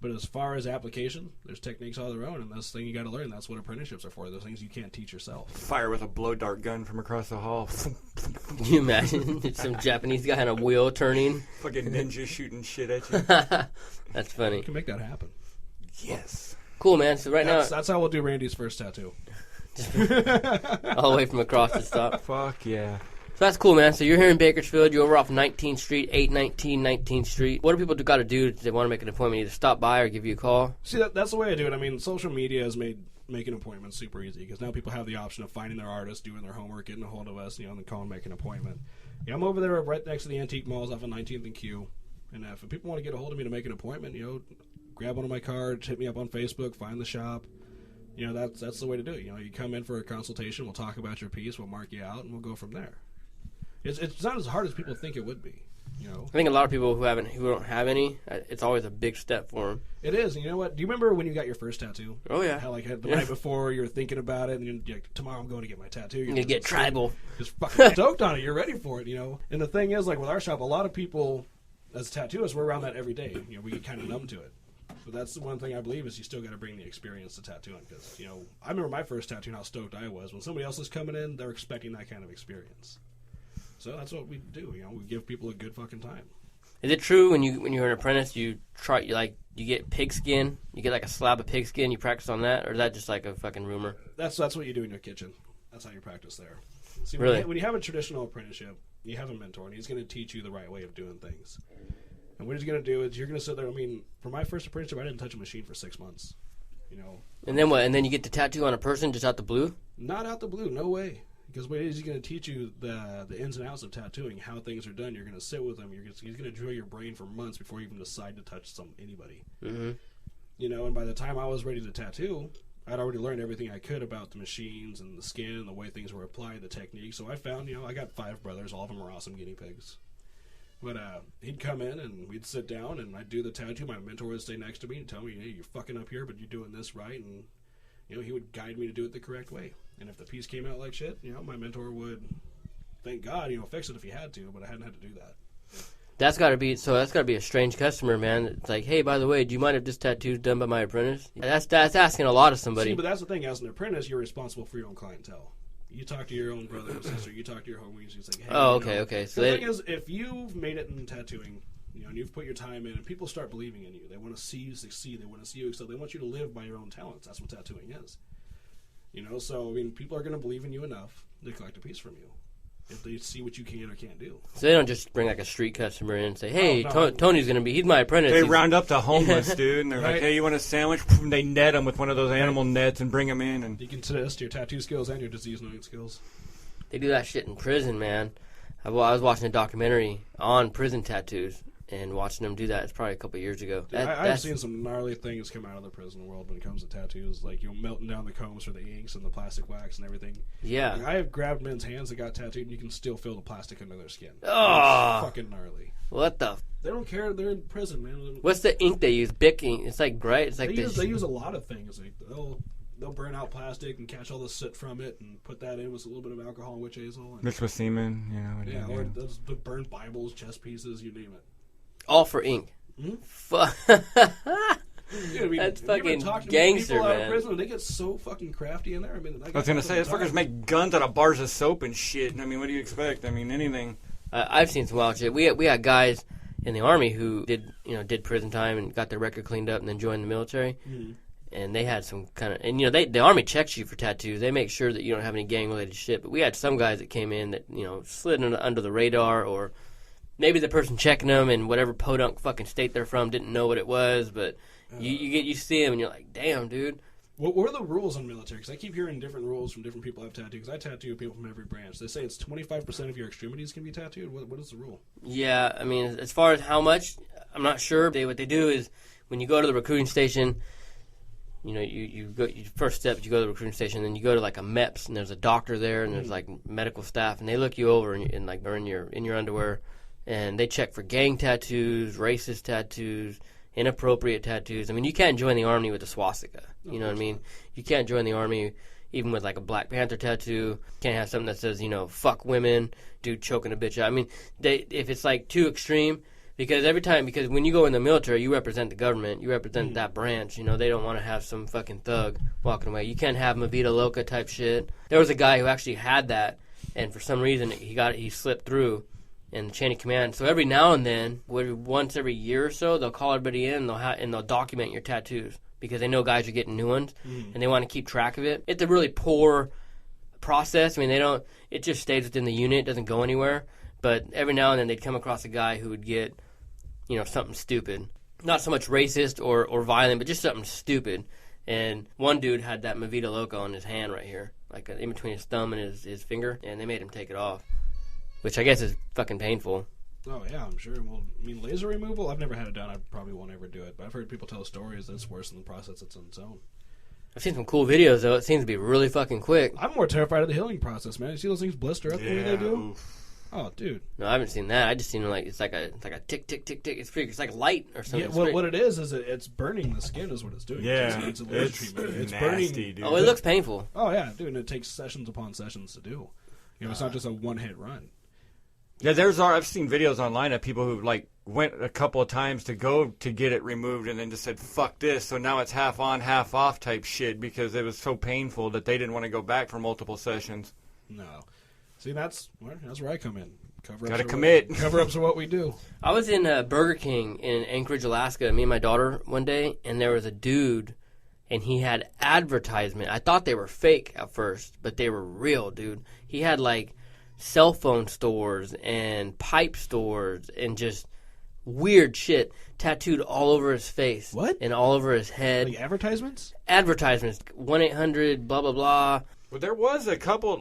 But as far as application, there's techniques all their own, and that's the thing you got to learn. That's what apprenticeships are for. Those things you can't teach yourself. Fire with a blow dart gun from across the hall. Can you imagine? It's some Japanese guy on a wheel turning. Fucking ninja shooting shit at you. That's funny. You can make that happen. Yes. Cool, man. So That's how we'll do Randy's first tattoo. all the way from across the stop. Fuck yeah. So that's cool, man. So you're here in Bakersfield. You're over off 19th Street, 819 19th Street. What do people got to do if they want to make an appointment? Either stop by or give you a call? See, that's the way I do it. I mean, social media has made making appointments super easy because now people have the option of finding their artist, doing their homework, getting a hold of us, and then call and make an appointment. Yeah, I'm over there right next to the antique malls off of 19th and Q. And if people want to get a hold of me to make an appointment, grab one of my cards, hit me up on Facebook, find the shop. That's the way to do it. You come in for a consultation, we'll talk about your piece, we'll mark you out, and we'll go from there. It's not as hard as people think it would be. I think a lot of people who don't have any, it's always a big step for them. It is. And you know what? Do you remember when you got your first tattoo? Oh yeah. How the night before you were thinking about it, and you're like, tomorrow I'm going to get my tattoo. You get tribal. Just fucking stoked on it. You're ready for it. And the thing is, like with our shop, a lot of people, as tattooists, we're around that every day. We get kind of numb to it. But that's the one thing I believe is you still got to bring the experience to tattooing because I remember my first tattoo and how stoked I was when somebody else is coming in. They're expecting that kind of experience. So that's what we do. We give people a good fucking time. Is it true when you're an apprentice you get pig skin? You get like a slab of pig skin. You practice on that, or is that just like a fucking rumor? That's what you do in your kitchen. That's how you practice there. See, really? When you have a traditional apprenticeship, you have a mentor, and he's going to teach you the right way of doing things. And what he's going to do is you're going to sit there. I mean, for my first apprenticeship, I didn't touch a machine for 6 months. And then what? And then you get to tattoo on a person just out the blue? Not out the blue. No way. Because what he's going to teach you the ins and outs of tattooing, how things are done. You're going to sit with him. He's going to drill your brain for months before you even decide to touch anybody. Mm-hmm. And by the time I was ready to tattoo, I'd already learned everything I could about the machines and the skin and the way things were applied, the technique. So I found, I got 5 brothers. All of them are awesome guinea pigs. But he'd come in and we'd sit down and I'd do the tattoo. My mentor would stay next to me and tell me, hey, you're fucking up here, but you're doing this right. And, he would guide me to do it the correct way. And if the piece came out like shit, my mentor would, thank God, fix it if he had to, but I hadn't had to do that. That's got to be a strange customer, man. It's like, hey, by the way, do you mind if this tattoo's done by my apprentice? That's asking a lot of somebody. See, but that's the thing. As an apprentice, you're responsible for your own clientele. You talk to your own brother and sister. You talk to your homies. It's like, hey. Oh, okay. So the thing is, if you've made it in tattooing, and you've put your time in, and people start believing in you, they want to see you succeed. They want to see you excel. They want you to live by your own talents. That's what tattooing is. So I mean, people are going to believe in you enough to collect a piece from you if they see what you can or can't do. So they don't just bring like a street customer in and say, "Hey, Tony's going to he's my apprentice." They round up the homeless dude, and they're like, "Hey, you want a sandwich?" They net them with one of those animal nets and bring them in. And you can test your tattoo skills and your disease knowing skills. They do that shit in prison, man. I was watching a documentary on prison tattoos. And watching them do that, it's probably a couple years ago. Dude, I've seen some gnarly things come out of the prison world when it comes to tattoos, like melting down the combs for the inks and the plastic wax and everything. Yeah, I have grabbed men's hands that got tattooed, and you can still feel the plastic under their skin. Oh, it's fucking gnarly. What the? They don't care. They're in prison, man. What's the ink they use? Bic ink. It's like bright. It's like they use a lot of things. Like they'll burn out plastic and catch all the soot from it and put that in with a little bit of alcohol and witch hazel. Mixed with semen, Yeah, or those burn Bibles, chess pieces, you name it. All for ink. Mm-hmm. Fuck. That's fucking gangster, man. Out of man. prison, they get so fucking crafty in there. I mean, I was gonna say, those fuckers make guns out of bars of soap and shit. I mean, what do you expect? I mean, anything. I've seen some wild shit. We had guys in the Army who did prison time and got their record cleaned up and then joined the military. Mm-hmm. And they had some kind of, and the Army checks you for tattoos. They make sure that you don't have any gang related shit. But we had some guys that came in that slid under the radar, or maybe the person checking them in whatever podunk fucking state they're from didn't know what it was, but you see them and you're like, damn, dude. What are the rules on military? Because I keep hearing different rules from different people I've tattooed. Because I tattoo people from every branch. They say it's 25% of your extremities can be tattooed. What is the rule? Yeah, I mean, as far as how much, I'm not sure. What they do is when you go to the recruiting station, you go. First step, you go to the recruiting station, then you go to like a MEPS, and there's a doctor there, and there's like medical staff, and they look you over and like they're in your underwear. And they check for gang tattoos, racist tattoos, inappropriate tattoos. I mean, you can't join the army with a swastika. You know what I mean? You can't join the army even with like a Black Panther tattoo. Can't have something that says, fuck women, dude choking a bitch out. I mean, if it's like too extreme, because when you go in the military, you represent the government, you represent that branch. They don't want to have some fucking thug walking away. You can't have Mavita Loca type shit. There was a guy who actually had that, and for some reason he slipped through in the chain of command. So every now and then, once every year or so, they'll call everybody in and they'll document your tattoos because they know guys are getting new ones and they want to keep track of it. It's a really poor process. I mean, it just stays within the unit, it doesn't go anywhere. But every now and then they'd come across a guy who would get, something stupid. Not so much racist or violent, but just something stupid. And one dude had that Mavita Loca on his hand right here, like in between his thumb and his finger, and they made him take it off. Which I guess is fucking painful. Oh, yeah, I'm sure. Well, I mean, laser removal, I've never had it done. I probably won't ever do it. But I've heard people tell stories that it's worse than the process that's on its own. I've seen some cool videos, though. It seems to be really fucking quick. I'm more terrified of the healing process, man. You see those things blister up the way they do? Oof. Oh, dude. No, I haven't seen that. I just seen it's like a tick, tick, tick, tick. It's like light or something. Yeah, what it is it's burning the skin is what it's doing. Yeah. It's a laser treatment. It's nasty, burning. dude. Oh, it looks painful. Oh, yeah, dude. And it takes sessions upon sessions to do. It's not just a one-hit run. Yeah, I've seen videos online of people who went a couple of times to go to get it removed and then just said fuck this, so now it's half on, half off type shit because it was so painful that they didn't want to go back for multiple sessions. No, see that's where I come in. Gotta commit. Cover-ups are what we do. I was in Burger King in Anchorage, Alaska, me and my daughter one day, and there was a dude, and he had advertisement. I thought they were fake at first, but they were real, dude. He had cell phone stores and pipe stores and just weird shit tattooed all over his face. What? And all over his head. Like advertisements? Advertisements. 1-800, blah, blah, blah. Well, there was a couple,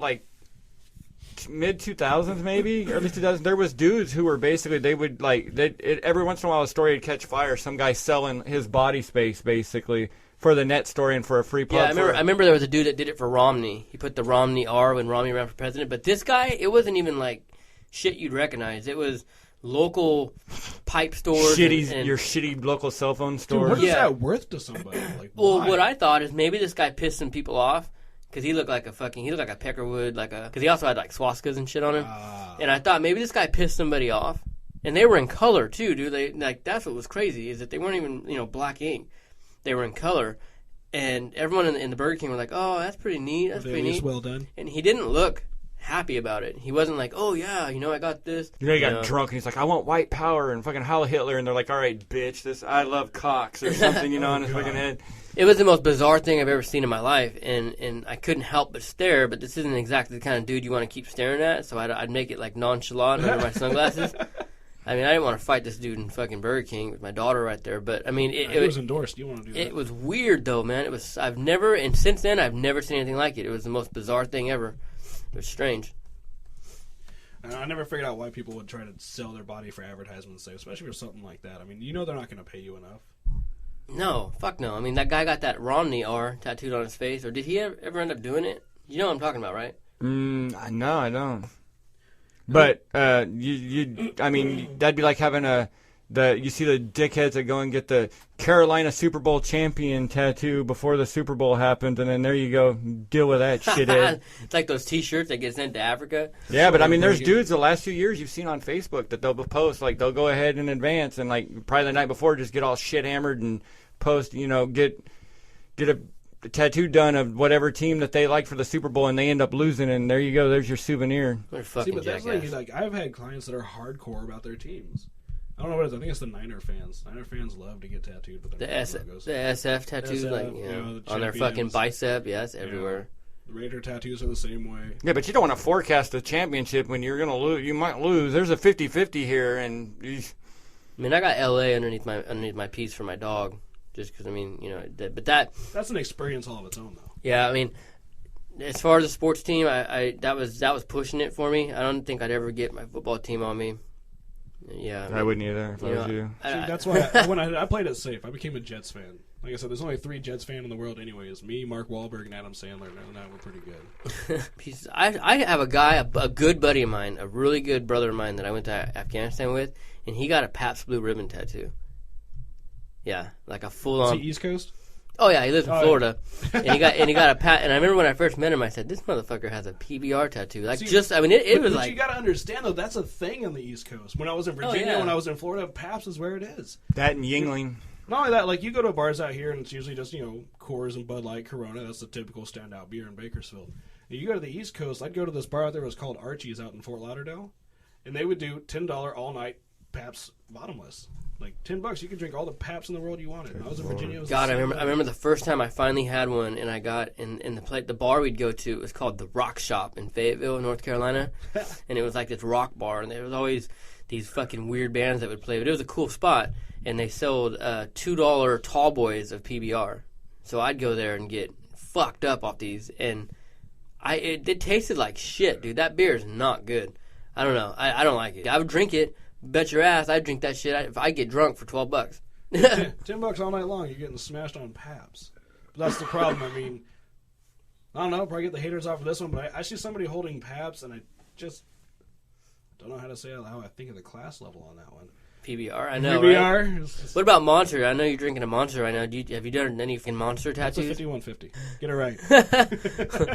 mid-2000s maybe, early 2000s, there was dudes who were basically, they would, every once in a while a story would catch fire, some guy selling his body space, basically, for the net story and for a free pub. Yeah, I remember there was a dude that did it for Romney. He put the Romney R when Romney ran for president. But this guy, it wasn't even shit you'd recognize. It was local pipe stores. Your shitty local cell phone store. Dude, what is that worth to somebody? Well, what I thought is maybe this guy pissed some people off because he looked like a peckerwood, because he also had swastikas and shit on him. And I thought maybe this guy pissed somebody off. And they were in color too, dude. That's what was crazy is that they weren't even black ink. They were in color, and everyone in the Burger King were like, "Oh, that's pretty neat. That's pretty neat. Well done." And he didn't look happy about it. He wasn't like, "Oh yeah, I got this." He got drunk, and he's like, "I want white power and fucking Heil Hitler," and they're like, "All right, bitch, I love cocks or something," on his fucking head. It was the most bizarre thing I've ever seen in my life, and I couldn't help but stare. But this isn't exactly the kind of dude you want to keep staring at, so I'd make it nonchalant under my sunglasses. I mean, I didn't want to fight this dude in fucking Burger King with my daughter right there, but I mean, it was endorsed. You want to do that? It was weird though, man. And since then I've never seen anything like it. It was the most bizarre thing ever. It was strange. I never figured out why people would try to sell their body for advertisements, especially for something like that. I mean, they're not going to pay you enough. No, fuck no. I mean, that guy got that Romney R tattooed on his face, or did he ever end up doing it? You know what I'm talking about, right? No, I don't. But I mean, that'd be like having you see the dickheads that go and get the Carolina Super Bowl champion tattoo before the Super Bowl happens, and then there you go, deal with that shit. It's like those T-shirts that get sent to Africa. Yeah, but I mean, there's dudes the last few years you've seen on Facebook that they'll post they'll go ahead in advance and probably the night before just get all shit hammered and post, get a tattoo done of whatever team that they like for the Super Bowl, and they end up losing, and there you go, there's your souvenir. See, but that's I've had clients that are hardcore about their teams. I don't know what it is. I think it's the Niner fans. Niner fans love to get tattooed with their logos. The SF tattoos, on their fucking bicep. Yeah, it's everywhere. The Raider tattoos are the same way. Yeah, but you don't want to forecast a championship when you're gonna lose. You might lose. There's a 50-50 here, and I mean, I got LA underneath my piece for my dog. Just because, I mean, but that's an experience all of its own, though. Yeah, I mean, as far as the sports team, that was pushing it for me. I don't think I'd ever get my football team on me. Yeah, I wouldn't either if I was you. See, that's why when I played it safe, I became a Jets fan. Like I said, there's only 3 Jets fans in the world anyway. It's me, Mark Wahlberg, and Adam Sandler. Now we're pretty good. I have a guy, a good buddy of mine, a really good brother of mine that I went to Afghanistan with, and he got a Pabst Blue Ribbon tattoo. Yeah, like a Is full-on. he East Coast? Oh yeah, he lives in Oh, Florida, and he got a pat. And I remember when I first met him, I said, "This motherfucker has a PBR tattoo." Like, See, it was but like, you got to understand though, that's a thing on the East Coast. When I was in Virginia, yeah. when I was in Florida, Pabst is where it is. That and Yingling. Not only that, like you go to bars out here, and it's usually just Coors and Bud Light, Corona. That's the typical standout beer in Bakersfield. And you go to the East Coast. I'd go to this bar out there. It was called Archie's out in Fort Lauderdale, and they would do $10 all night Pabst bottomless. Like $10, you could drink all the Pabst in the world you wanted. And I was in Virginia. It was God, the I same remember way. the first time I finally had one, and I got in the bar we'd go to. It was called the Rock Shop in Fayetteville, North Carolina, and it was like this rock bar, and there was always these fucking weird bands that would play. But it was a cool spot, and they sold $2 tall boys of PBR. So I'd go there and get fucked up off these, and it tasted like shit, dude. That beer is not good. I don't know. I don't like it. I would drink it. Bet your ass I'd drink that shit if I get drunk for $12. $10 all night long, you're getting smashed on Pabst. But that's the problem. I mean, I don't know. Probably get the haters off of this one, but I see somebody holding Pabst, and I just don't know how to say how I think of the class level on that one. PBR, I know, right? PBR. It's just, What about Monster? I know you're drinking a Monster right now. Have you done any fucking Monster it's a tattoos? 5150. Get it right.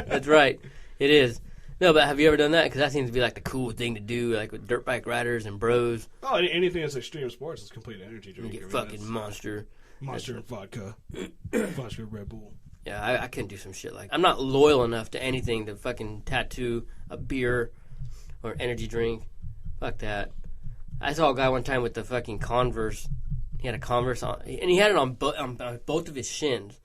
That's right. It is. No, but have you ever done that? Because that seems to be like the cool thing to do, like with dirt bike riders and bros. Oh, anything that's extreme sports is complete energy You drink. get I mean, fucking it's Monster. Monster and vodka. Vodka Red Bull. Yeah, I couldn't do some shit like I'm not loyal enough to anything to fucking tattoo a beer or energy drink. Fuck that. I saw a guy one time with the fucking Converse. He had a Converse on, and he had it on both of his shins.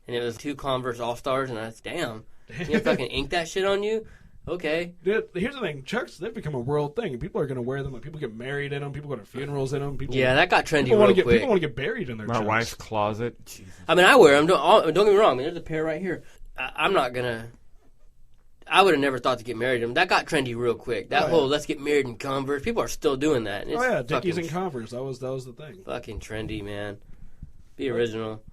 And it was 2 Converse All-Stars, and I was, damn. You fucking ink that shit on you? Okay. Dude, here's the thing. Chucks, they've become a world thing. People are going to wear them. People get married in them. People go to funerals in them. People, Yeah, that got trendy people real want to quick. People want to get buried in their My Chucks. wife's closet. Jesus. I mean, I wear them. Don't get me wrong. I mean, there's a pair right here. I'm not gonna. I would have never thought to get married to them. That got trendy real quick. That whole let's get married in Converse. People are still doing that. And it's Oh yeah, Dickies fucking, and Converse. That was the thing. fucking trendy, man. Be original.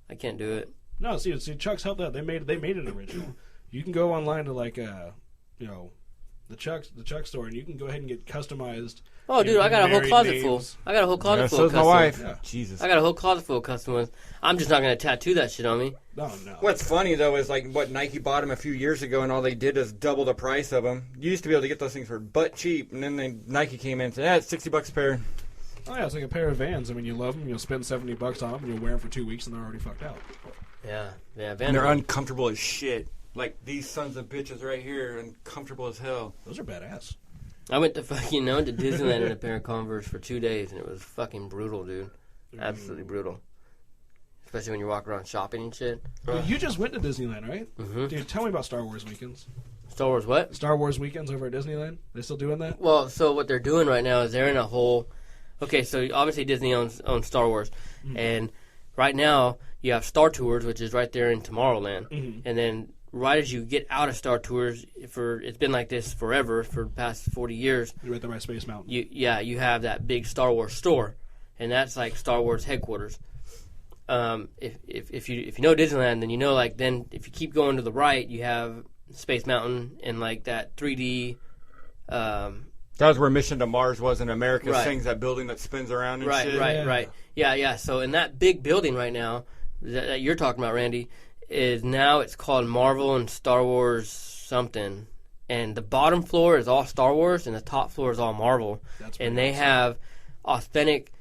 I can't do it. No, see, Chucks helped out. They made it original. You can go online to the Chuck store, and you can go ahead and get customized. Oh, dude, I got a whole married closet names. full. I got a whole closet Yeah, full. so's of my custom. wife. Yeah. Jesus. I got a whole closet full of custom ones. I'm just not gonna tattoo that shit on me. No. What's funny though is like what Nike bought them a few years ago, and all they did is double the price of them. You used to be able to get those things for butt cheap, and then Nike came in and said, "It's $60 a pair." Oh yeah, it's like a pair of Vans. I mean, you love them. You'll spend $70 on them, and you'll wear them for 2 weeks, and they're already fucked out. Yeah, And Van. they're uncomfortable as shit. Like these sons of bitches right here, uncomfortable as hell. Those are badass. I went to Disneyland in a pair of Converse for 2 days, and it was fucking brutal, dude. Absolutely brutal. Especially when you walk around shopping and shit. You just went to Disneyland, right? Mm-hmm. Dude, tell me about Star Wars weekends. Star Wars what? Star Wars weekends over at Disneyland. They still doing that? Well, so what they're doing right now is they're in a whole. Okay, so obviously Disney owns Star Wars, and right now you have Star Tours, which is right there in Tomorrowland, and then right as you get out of Star Tours, it's been like this forever for the past 40 years. You're right there by Space Mountain. You have that big Star Wars store, and that's like Star Wars headquarters. If you know Disneyland, then you know then if you keep going to the right, you have Space Mountain and like that 3D. That was where Mission to Mars was in America. Right. Things that building that spins around and shit. Right. Yeah. So in that big building right now that you're talking about, Randy, is now it's called Marvel and Star Wars something. And the bottom floor is all Star Wars, and the top floor is all Marvel. And they have authentic,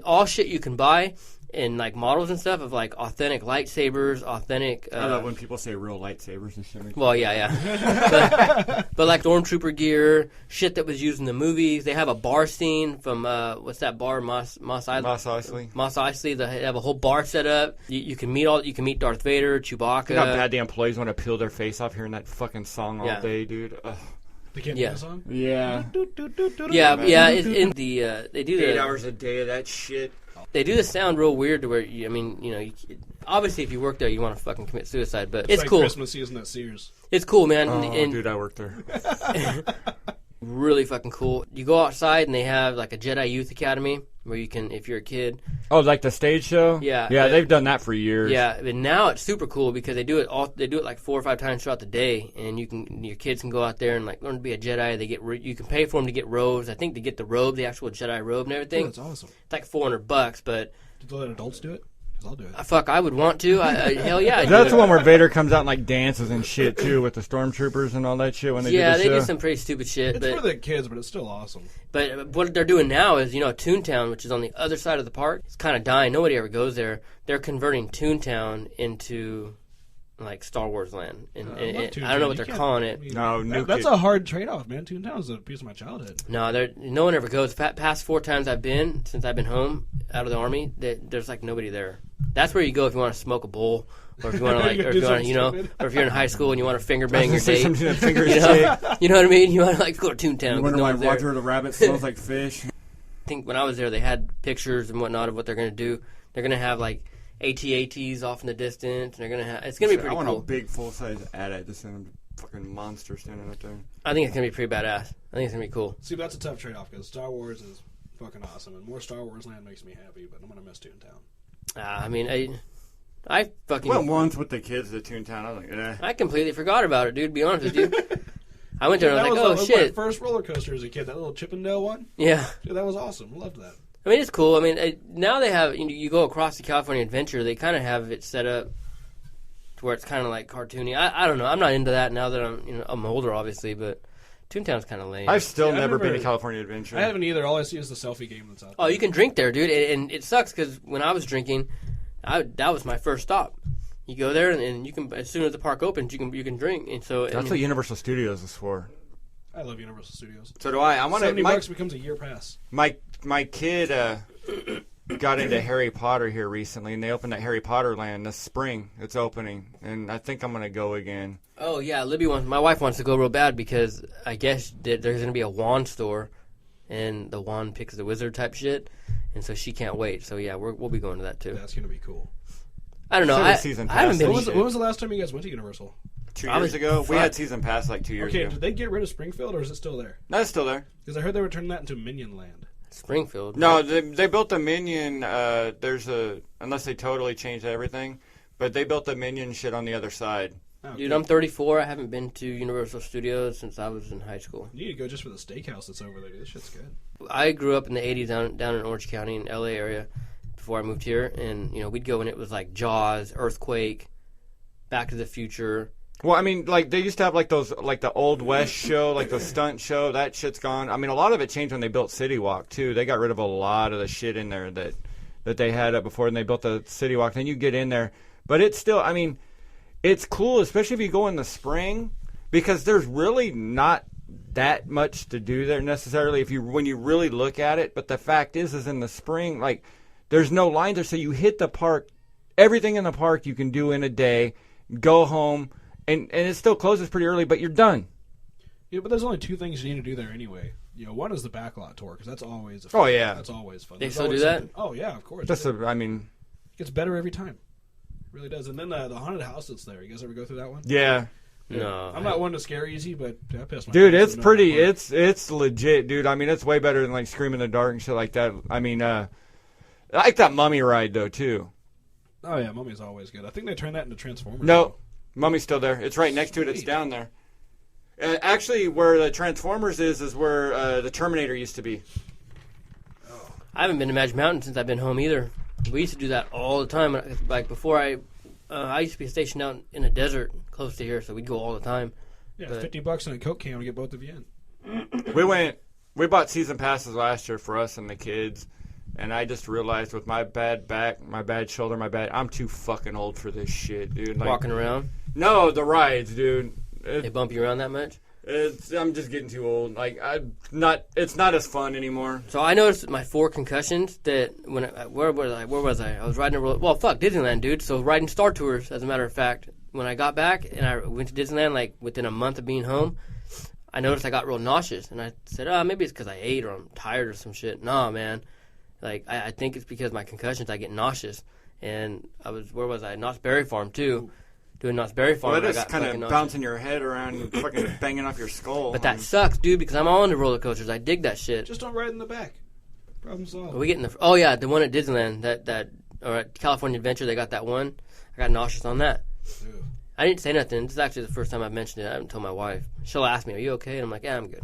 all shit you can buy in like models and stuff of like authentic lightsabers, authentic. I love when people say real lightsabers and shit. Well, yeah. but like stormtrooper gear, shit that was used in the movies. They have a bar scene from what's that bar, Mos Eisley? Mos Eisley. Mos Eisley. They have a whole bar set up. You can meet Darth Vader, Chewbacca. You know how bad the employees want to peel their face off hearing that fucking song all day, dude. Ugh. They can't Yeah. do the song? Yeah. Yeah. It's in the they do 8 hours a day of that shit. They do the sound real weird to where obviously if you work there you want to fucking commit suicide, but it's like cool. Christmas season at Sears. It's cool, man. Oh, and dude, I worked there. really fucking cool. You go outside and they have like a Jedi Youth Academy where you can, if you're a kid. Oh, like the stage show? Yeah. Yeah, they've done that for years. Yeah, but now it's super cool because they do it like 4 or 5 times throughout the day, and your kids can go out there and like learn to be a Jedi. You can pay for them to get robes. I think to get the robe, the actual Jedi robe and everything. Oh, that's awesome. It's like $400, but Did they let adults do it? 'Cause I'll do it. Fuck, I would want to. Hell yeah. I'd do That's it. the one where Vader comes out and like dances and shit too with the stormtroopers and all that shit when they do the Yeah, they show. do some pretty stupid shit. It's for the kids, but it's still awesome. But what they're doing now is, Toontown, which is on the other side of the park, it's kind of dying. Nobody ever goes there. They're converting Toontown into like Star Wars land. And, love I don't Toontown. know what You they're can't- calling I it. mean, No, new that's kid. a hard trade-off, man. Toontown's a piece of my childhood. No one ever goes. Past 4 times I've been, since I've been home out of the Army, there's like nobody there. That's where you go if you want to smoke a bowl, or if you want to like, You or if do you want to, something stupid. or if you're in high school and you want to finger bang I your was gonna say date. something that fingers You shit. know? You know what I mean? You want to like go to Toontown. You 'cause wonder no why one's there. Roger the Rabbit smells like fish. I think when I was there, they had pictures and whatnot of what they're going to do. They're going to have like AT-ATs off in the distance, and they're going to have. It's going to be I pretty want cool. a big full size AT-AT, just a fucking monster standing up there. I think it's going to be pretty badass. I think it's going to be cool. See, that's a tough trade-off because Star Wars is fucking awesome, and more Star Wars land makes me happy. But I'm gonna miss Toontown. I mean, I fucking. Went once with the kids to Toontown. I was like, eh. I completely forgot about it, dude. To be honest with you, I went there and I That was like, was oh my shit, first roller coaster as a kid. That little Chippendale one. yeah. Dude, that was awesome. I loved that. I mean, it's cool. I mean, now they have you go across the California Adventure. They kind of have it set up to where it's kind of like cartoony. I don't know. I'm not into that now that I'm older, obviously, but Toontown's kind of lame. I've still Yeah, I've never been never- to California Adventure. I haven't either. All I see is the selfie game that's out Oh, there. you can drink there, dude, and it sucks because when I was drinking, that was my first stop. You go there and you can, as soon as the park opens, you can drink, and so That's what Universal Studios is for. I love Universal Studios. So do I. I want to. $70 becomes a year pass. My kid got into Harry Potter here recently, and they opened that Harry Potter land this spring. It's opening, and I think I'm gonna go again. Oh yeah, Libby wants. My wife wants to go real bad because I guess that there's gonna be a wand store, and the wand picks the wizard type shit, and so she can't wait. So yeah, we'll be going to that too. That's gonna be cool. I don't know. So I, the season I haven't pass been. and When was the last time you guys went to Universal? 2 I years was- ago, we fuck. had season pass like 2 years Okay, ago. did they get rid of Springfield or is it still there? No, it's still there. Because I heard they were turning that into Minion Land. Springfield. No, they built the Minion. Unless they totally changed everything, but they built the Minion shit on the other side. Oh, Dude, good. I'm 34. I haven't been to Universal Studios since I was in high school. You need to go just for the steakhouse that's over there. Dude. This shit's good. I grew up in the 80s down in Orange County in LA area before I moved here, and we'd go when it was like Jaws, Earthquake, Back to the Future. Well, I mean, like they used to have like those, like the Old West show, like the stunt show. That shit's gone. I mean, a lot of it changed when they built City Walk too. They got rid of a lot of the shit in there that they had up before, and they built the City Walk. Then you get in there, but it's still. I mean, it's cool, especially if you go in the spring, because there's really not that much to do there necessarily when you really look at it. But the fact is in the spring, like there's no lines there, so you hit the park. Everything in the park you can do in a day. Go home. And it still closes pretty early, but you're done. Yeah, but there's only two things you need to do there anyway. One is the backlot tour because that's always a Oh, yeah. that's always fun. They There's still always do that? something- Oh yeah, of course. That's It I mean, gets better every time. It really does. And then the haunted house that's there. You guys ever go through that one? yeah, No. I'm not one to scare easy, but I pissed my dude, pants it's in the pretty. middle of It's legit, dude. I mean, it's way better than like Scream in the Dark and shit like that. I mean, I like that Mummy ride though too. the park. Oh yeah, Mummy's always good. I think they turned that into Transformers. No, Mummy's still there. It's right next to it. It's Sweet. down there. Actually, where the Transformers is where the Terminator used to be. I haven't been to Magic Mountain since I've been home either. We used to do that all the time. Like before I used to be stationed out in a desert close to here, so we'd go all the time. Yeah, But- $50 and a Coke can to get both of you in. We bought season passes last year for us and the kids. And I just realized with my bad back, my bad shoulder, I'm too fucking old for this shit, dude. Like, Walking around, no, the rides, dude. they bump you around that much. I'm just getting too old. Like it's not as fun anymore. So I noticed my 4 concussions that where was I? I was riding Disneyland, dude. So riding Star Tours, as a matter of fact. When I got back and I went to Disneyland, like within a month of being home, I noticed I got real nauseous, and I said, maybe it's because I ate or I'm tired or some shit. Nah, man. Like I think it's because of my concussions. I get nauseous, and where was I? Knott's Berry Farm too. Doing Knott's Berry Farm. Well, I it is got kind fucking of nauseous. bouncing your head around and fucking banging off your skull. But that sucks, dude, because I'm all into roller coasters. I dig that shit. Just don't ride in the back. Problem solved. Are we getting the one at Disneyland, or at California Adventure, they got that one. I got nauseous on that. Ew. I didn't say nothing. This is actually the first time I've mentioned it. I haven't told my wife. She'll ask me, "Are you okay?" And I'm like, "Yeah, I'm good."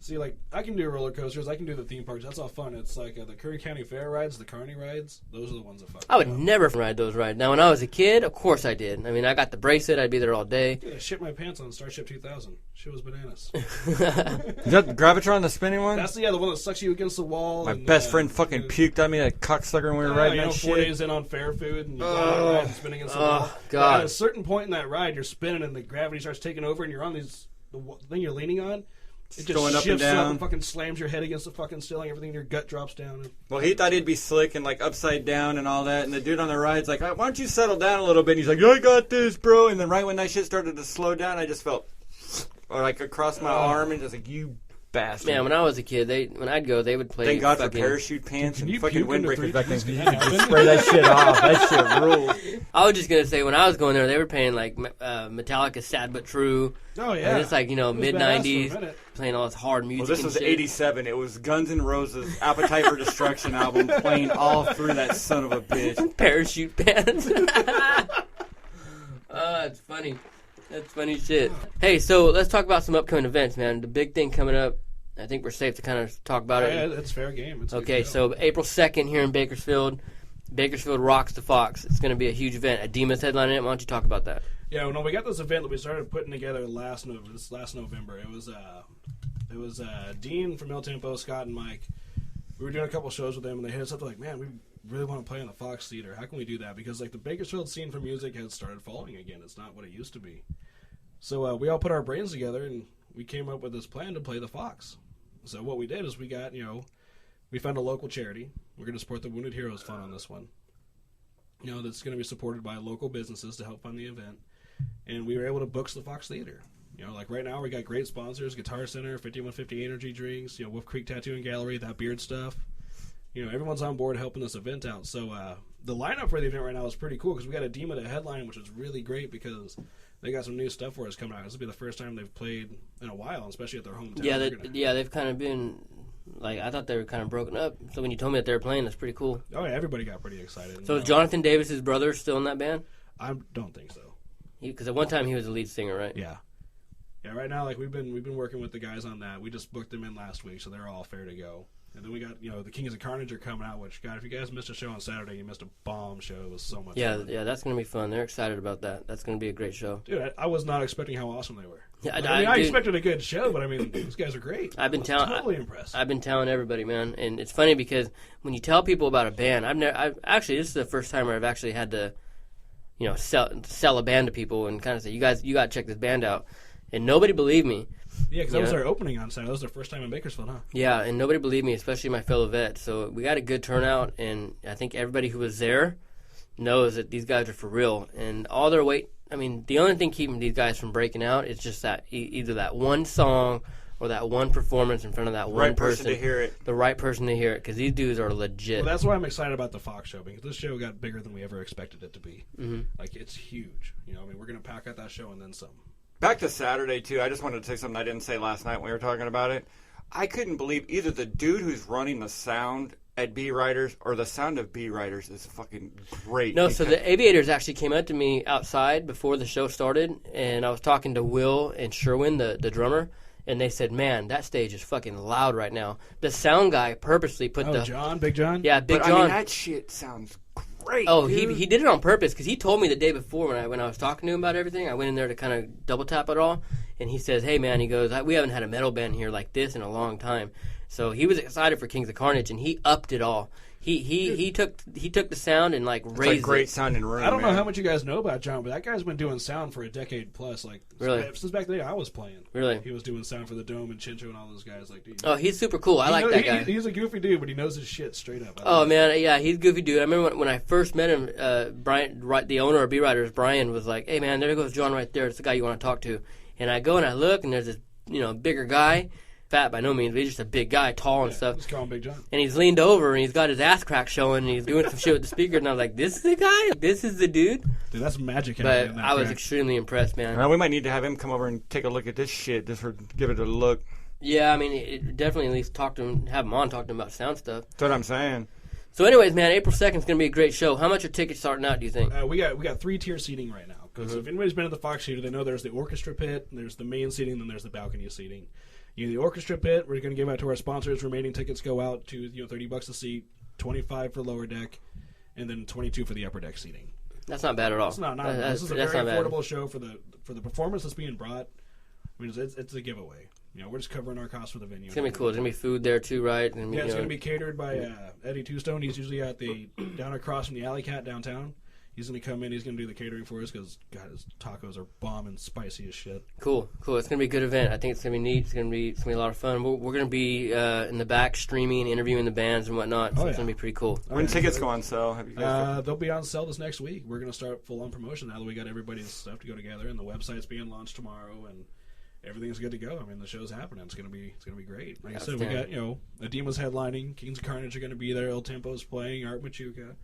See, like, I can do roller coasters. I can do the theme parks. That's all fun. It's like the Curry County Fair rides, the Carney rides. Those are the ones that fuck I would me up. never ride those rides. Now, when I was a kid, of course I did. I mean, I got the bracelet. I'd be there all day. Dude, I shit my pants on Starship 2000. Shit was bananas. Is that Gravitron, the spinning one? That's the one that sucks you against the wall. My and, best friend fucking puked on me, that cocksucker, when we were riding that 4 shit. days in on fair food, and you go and spin against the wall. God. At a certain point in that ride, you're spinning, and the gravity starts taking over, and you're on the thing you're leaning on. It just going up and shifts up down. and fucking slams your head against the fucking ceiling. Everything in your gut drops down. Well, he thought he'd be slick and like upside down and all that. And the dude on the ride's like, "Why don't you settle down a little bit?" And he's like, "I got this, bro." And then right when that shit started to slow down, I just felt like across my arm and just like, "You bastard." Man, when I was a kid, when I'd go, they would play. Thank God for fucking- parachute pants Can and you fucking puke into windbreakers 3 back then. Gs? You Can could that just happen? spray that shit off. That shit rules. I was just gonna say when I was going there, they were playing like Metallica, "Sad but True." Oh, yeah. And it's like It was mid badass for a '90s, minute. playing all this hard music. Well, this and was shit. '87. It was Guns N' Roses' "Appetite for Destruction" album playing all through that son of a bitch. Parachute pants. It's funny. That's funny shit. Hey, so let's talk about some upcoming events, man. The big thing coming up. I think we're safe to kind of talk about it. Yeah, it's fair game. It's a Okay, good so April 2nd here in Bakersfield. Bakersfield rocks the Fox. It's going to be a huge event. Adima's headlining it. Why don't you talk about that? Yeah, well, no, we got this event that we started putting together last November. It was Dean from El Tempo, Scott, and Mike. We were doing a couple shows with them, and they hit us up. They're like, "Man, we really want to play in the Fox Theater. How can we do that?" Because like the Bakersfield scene for music has started falling again. It's not what it used to be. So we all put our brains together, and we came up with this plan to play the Fox. So what we did is we got, we found a local charity. We're going to support the Wounded Heroes Fund on this one. That's going to be supported by local businesses to help fund the event. And we were able to book the Fox Theater. Like right now we got great sponsors, Guitar Center, 5150 Energy Drinks, Wolf Creek Tattoo and Gallery, That Beard Stuff. Everyone's on board helping this event out. So the lineup for the event right now is pretty cool because we got Adima to headline, which is really great because they got some new stuff for us coming out. This will be the first time they've played in a while, especially at their hometown. Yeah, they've kind of been like, I thought they were kind of broken up. So when you told me that they were playing, that's pretty cool. Oh yeah, everybody got pretty excited. So is Jonathan Davis's brother still in that band? I don't think so. Because at one time he was the lead singer, right? Yeah. Yeah, right now, like we've been working with the guys on that. We just booked them in last week, so they're all fair to go. And then we got, the Kings of Carnage are coming out, which, God, if you guys missed a show on Saturday, you missed a bomb show. It was so much fun. Yeah, that's going to be fun. They're excited about that. That's going to be a great show. Dude, I was not expecting how awesome they were. Yeah, I dude, expected a good show, but I mean, these guys are great. I've been totally impressed. I've been telling everybody, man, and it's funny because when you tell people about a band, this is the first time where I've actually had to, sell a band to people and kind of say, you got to check this band out, and nobody believed me. Yeah, because that was our opening on Saturday. That was their first time in Bakersfield, huh? Yeah, and nobody believed me, especially my fellow vets. So we got a good turnout, and I think everybody who was there knows that these guys are for real. And all their weight, the only thing keeping these guys from breaking out is just that either that one song or that one performance in front of that one Right person to hear it. The right person to hear it, because these dudes are legit. Well, that's why I'm excited about the Fox show, because this show got bigger than we ever expected it to be. Mm-hmm. Like, it's huge. We're going to pack out that show and then some. Back to Saturday, too. I just wanted to say something I didn't say last night when we were talking about it. I couldn't believe either the dude who's running the sound at B Riders or the sound of B Riders is fucking great. No, so the Aviators actually came up to me outside before the show started, and I was talking to Will and Sherwin, the drummer, and they said, "Man, that stage is fucking loud right now." The sound guy purposely put Big John? Yeah, Big but, John. that shit sounds great. Oh, dude. he did it on purpose because he told me the day before when I was talking to him about everything. I went in there to kind of double tap it all, and he says, "Hey man," he goes, "we haven't had a metal band here like this in a long time." So he was excited for Kings of Carnage, and he upped it all. He took the sound and raised It's a great it. sounding room. I don't know man. how much you guys know about John, but that guy's been doing sound for a decade plus. Really? Since back the day I was playing. Really? He was doing sound for the Dome and Chincho and all those guys. Dude, Oh, he's super cool. I like that guy. He's a goofy dude, but he knows his shit straight up. Oh man, yeah, he's a goofy dude. I remember when I first met him, Brian, the owner of B Riders, Brian, was like, "Hey man, there goes John right there. It's the guy you want to talk to." And I go and I look, and there's this bigger guy, fat by no means, but he's just a big guy, tall and stuff. Just call him Big John. And he's leaned over and he's got his ass crack showing, and he's doing some shit with the speaker. And I was like, "This is the guy. This is the dude." Dude, that's magic. But I was extremely impressed, man. Well, we might need to have him come over and take a look at this shit just for give it a look. Yeah, it definitely at least talk to him, have him on, talk to him about sound stuff. That's what I'm saying. So, anyways, man, April 2nd is going to be a great show. How much are tickets starting out? Do you think? We got 3-tier seating right now. Because if anybody's been at the Fox Theater, they know there's the orchestra pit, there's the main seating, then there's the balcony seating. The orchestra pit, we're going to give out to our sponsors. Remaining tickets go out to $30 a seat, $25 for lower deck, and then $22 for the upper deck seating. That's not bad at all. It's not. This is a very affordable show for the performance that's being brought. I mean, it's a giveaway. We're just covering our costs for the venue. It's gonna be cool. There's gonna be food there too, right? And, it's gonna be catered by Eddie Toustone. He's usually at the down across from the Alley Cat downtown. He's gonna come in. He's gonna do the catering for us because God, his tacos are bomb and spicy as shit. Cool. It's gonna be a good event. I think it's gonna be neat. It's gonna be a lot of fun. We're gonna be in the back streaming, interviewing the bands and whatnot. So it's gonna be pretty cool. When tickets go on sale? Have you guys they'll be on sale this next week. We're gonna start full on promotion now that we got everybody's stuff to go together, and the website's being launched tomorrow, and everything's good to go. I mean, the show's happening. It's gonna be great. Like I said, we got Adima's headlining, Kings of Carnage are gonna be there, El Tempo's playing, Art Machuca.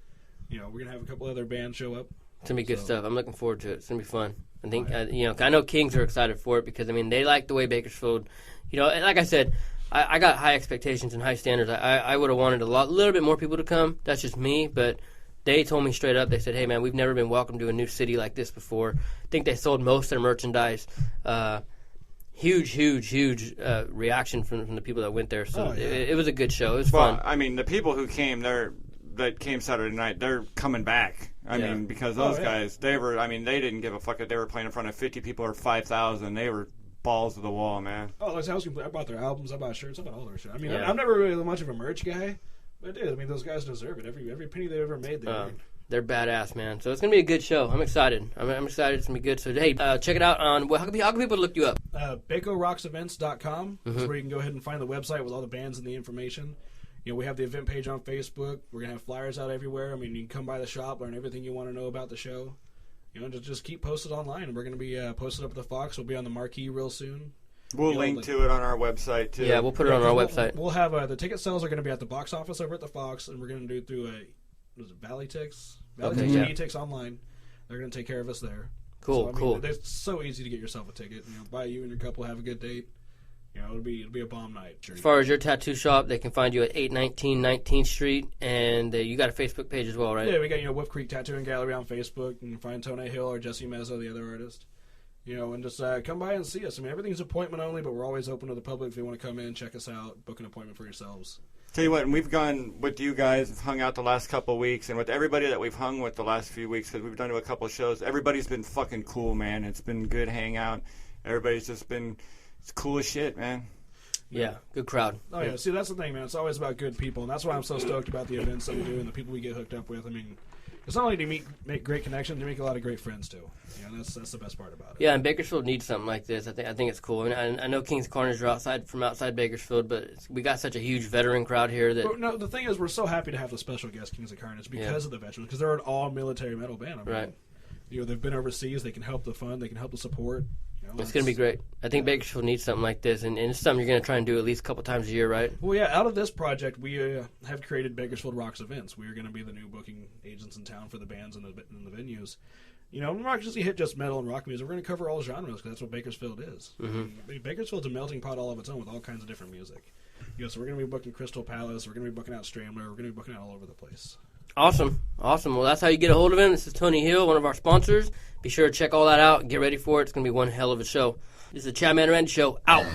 We're gonna have a couple other bands show up. It's gonna be good stuff. I'm looking forward to it. It's gonna be fun. I think I know Kings are excited for it because I mean they like the way Bakersfield. And like I said, I got high expectations and high standards. I would have wanted little bit more people to come. That's just me, but they told me straight up. They said, "Hey man, we've never been welcomed to a new city like this before." I think they sold most of their merchandise. Huge reaction from the people that went there. So it was a good show. It was fun. I mean, the people who came there that came Saturday night, they're coming back. I mean, because those guys, they didn't give a fuck if they were playing in front of 50 people or 5,000. They were balls to the wall, man. Oh, those house people, I bought their albums, I bought shirts, I bought all their shit. I mean, I'm never really much of a merch guy, but dude, I mean, those guys deserve it. Every penny they've ever made, they're badass, man. So it's gonna be a good show. I'm excited. I'm excited. It's gonna be good. So hey, check it out on. How can people look you up? BacoRocksEvents.com. That's where you can go ahead and find the website with all the bands and the information. We have the event page on Facebook. We're gonna have flyers out everywhere. I mean, you can come by the shop, learn everything you want to know about the show. Just keep posted online. We're gonna be posted up at the Fox. We'll be on the marquee real soon. We'll link to it on our website too. Yeah, we'll put it on our website. We'll have the ticket sales are gonna be at the box office over at the Fox, and we're gonna do it through ValleyTix. ValleyTix online. They're gonna take care of us there. Cool. It's so easy to get yourself a ticket. Buy you and your couple, have a good date. It'll be a bomb night. As far as your tattoo shop, they can find you at 819 19th Street, and you got a Facebook page as well, right? Yeah, we got Wolf Creek Tattooing Gallery on Facebook. You can find Tonay Hill or Jesse Mezzo, the other artist. And just come by and see us. I mean, everything's appointment only, but we're always open to the public if they want to come in, check us out, book an appointment for yourselves. Tell you what, and we've gone with you guys, hung out the last couple of weeks, and with everybody that we've hung with the last few weeks, because we've done to a couple of shows, everybody's been fucking cool, man. It's been good hangout. Everybody's just been cool as shit, man. Yeah, good crowd. Oh, yeah. See, that's the thing, man. It's always about good people, and that's why I'm so stoked about the events that we do and the people we get hooked up with. I mean, it's not only do you make great connections, you make a lot of great friends, too. That's the best part about it. Yeah, and Bakersfield needs something like this. I think it's cool. I mean, I know Kings Carnage are outside Bakersfield, but we got such a huge veteran crowd here that. But no, the thing is, we're so happy to have the special guest Kings of Carnage because of the veterans, because they're an all-military metal band. I mean, right. They've been overseas. They can help the fund. They can help the support. It's going to be great. I think Bakersfield needs something like this, and it's something you're going to try and do at least a couple times a year, right? Well, yeah, out of this project, we have created Bakersfield Rocks Events. We are going to be the new booking agents in town for the bands and the venues. We're not just going to hit just metal and rock music. We're going to cover all genres because that's what Bakersfield is. Mm-hmm. I mean, Bakersfield's a melting pot all of its own with all kinds of different music. So we're going to be booking Crystal Palace. We're going to be booking out Strambler. We're going to be booking out all over the place. Awesome. Well, that's how you get a hold of him. This is Tony Hill, one of our sponsors. Be sure to check all that out and get ready for it. It's going to be one hell of a show. This is the Chadman and Randy Show. Out.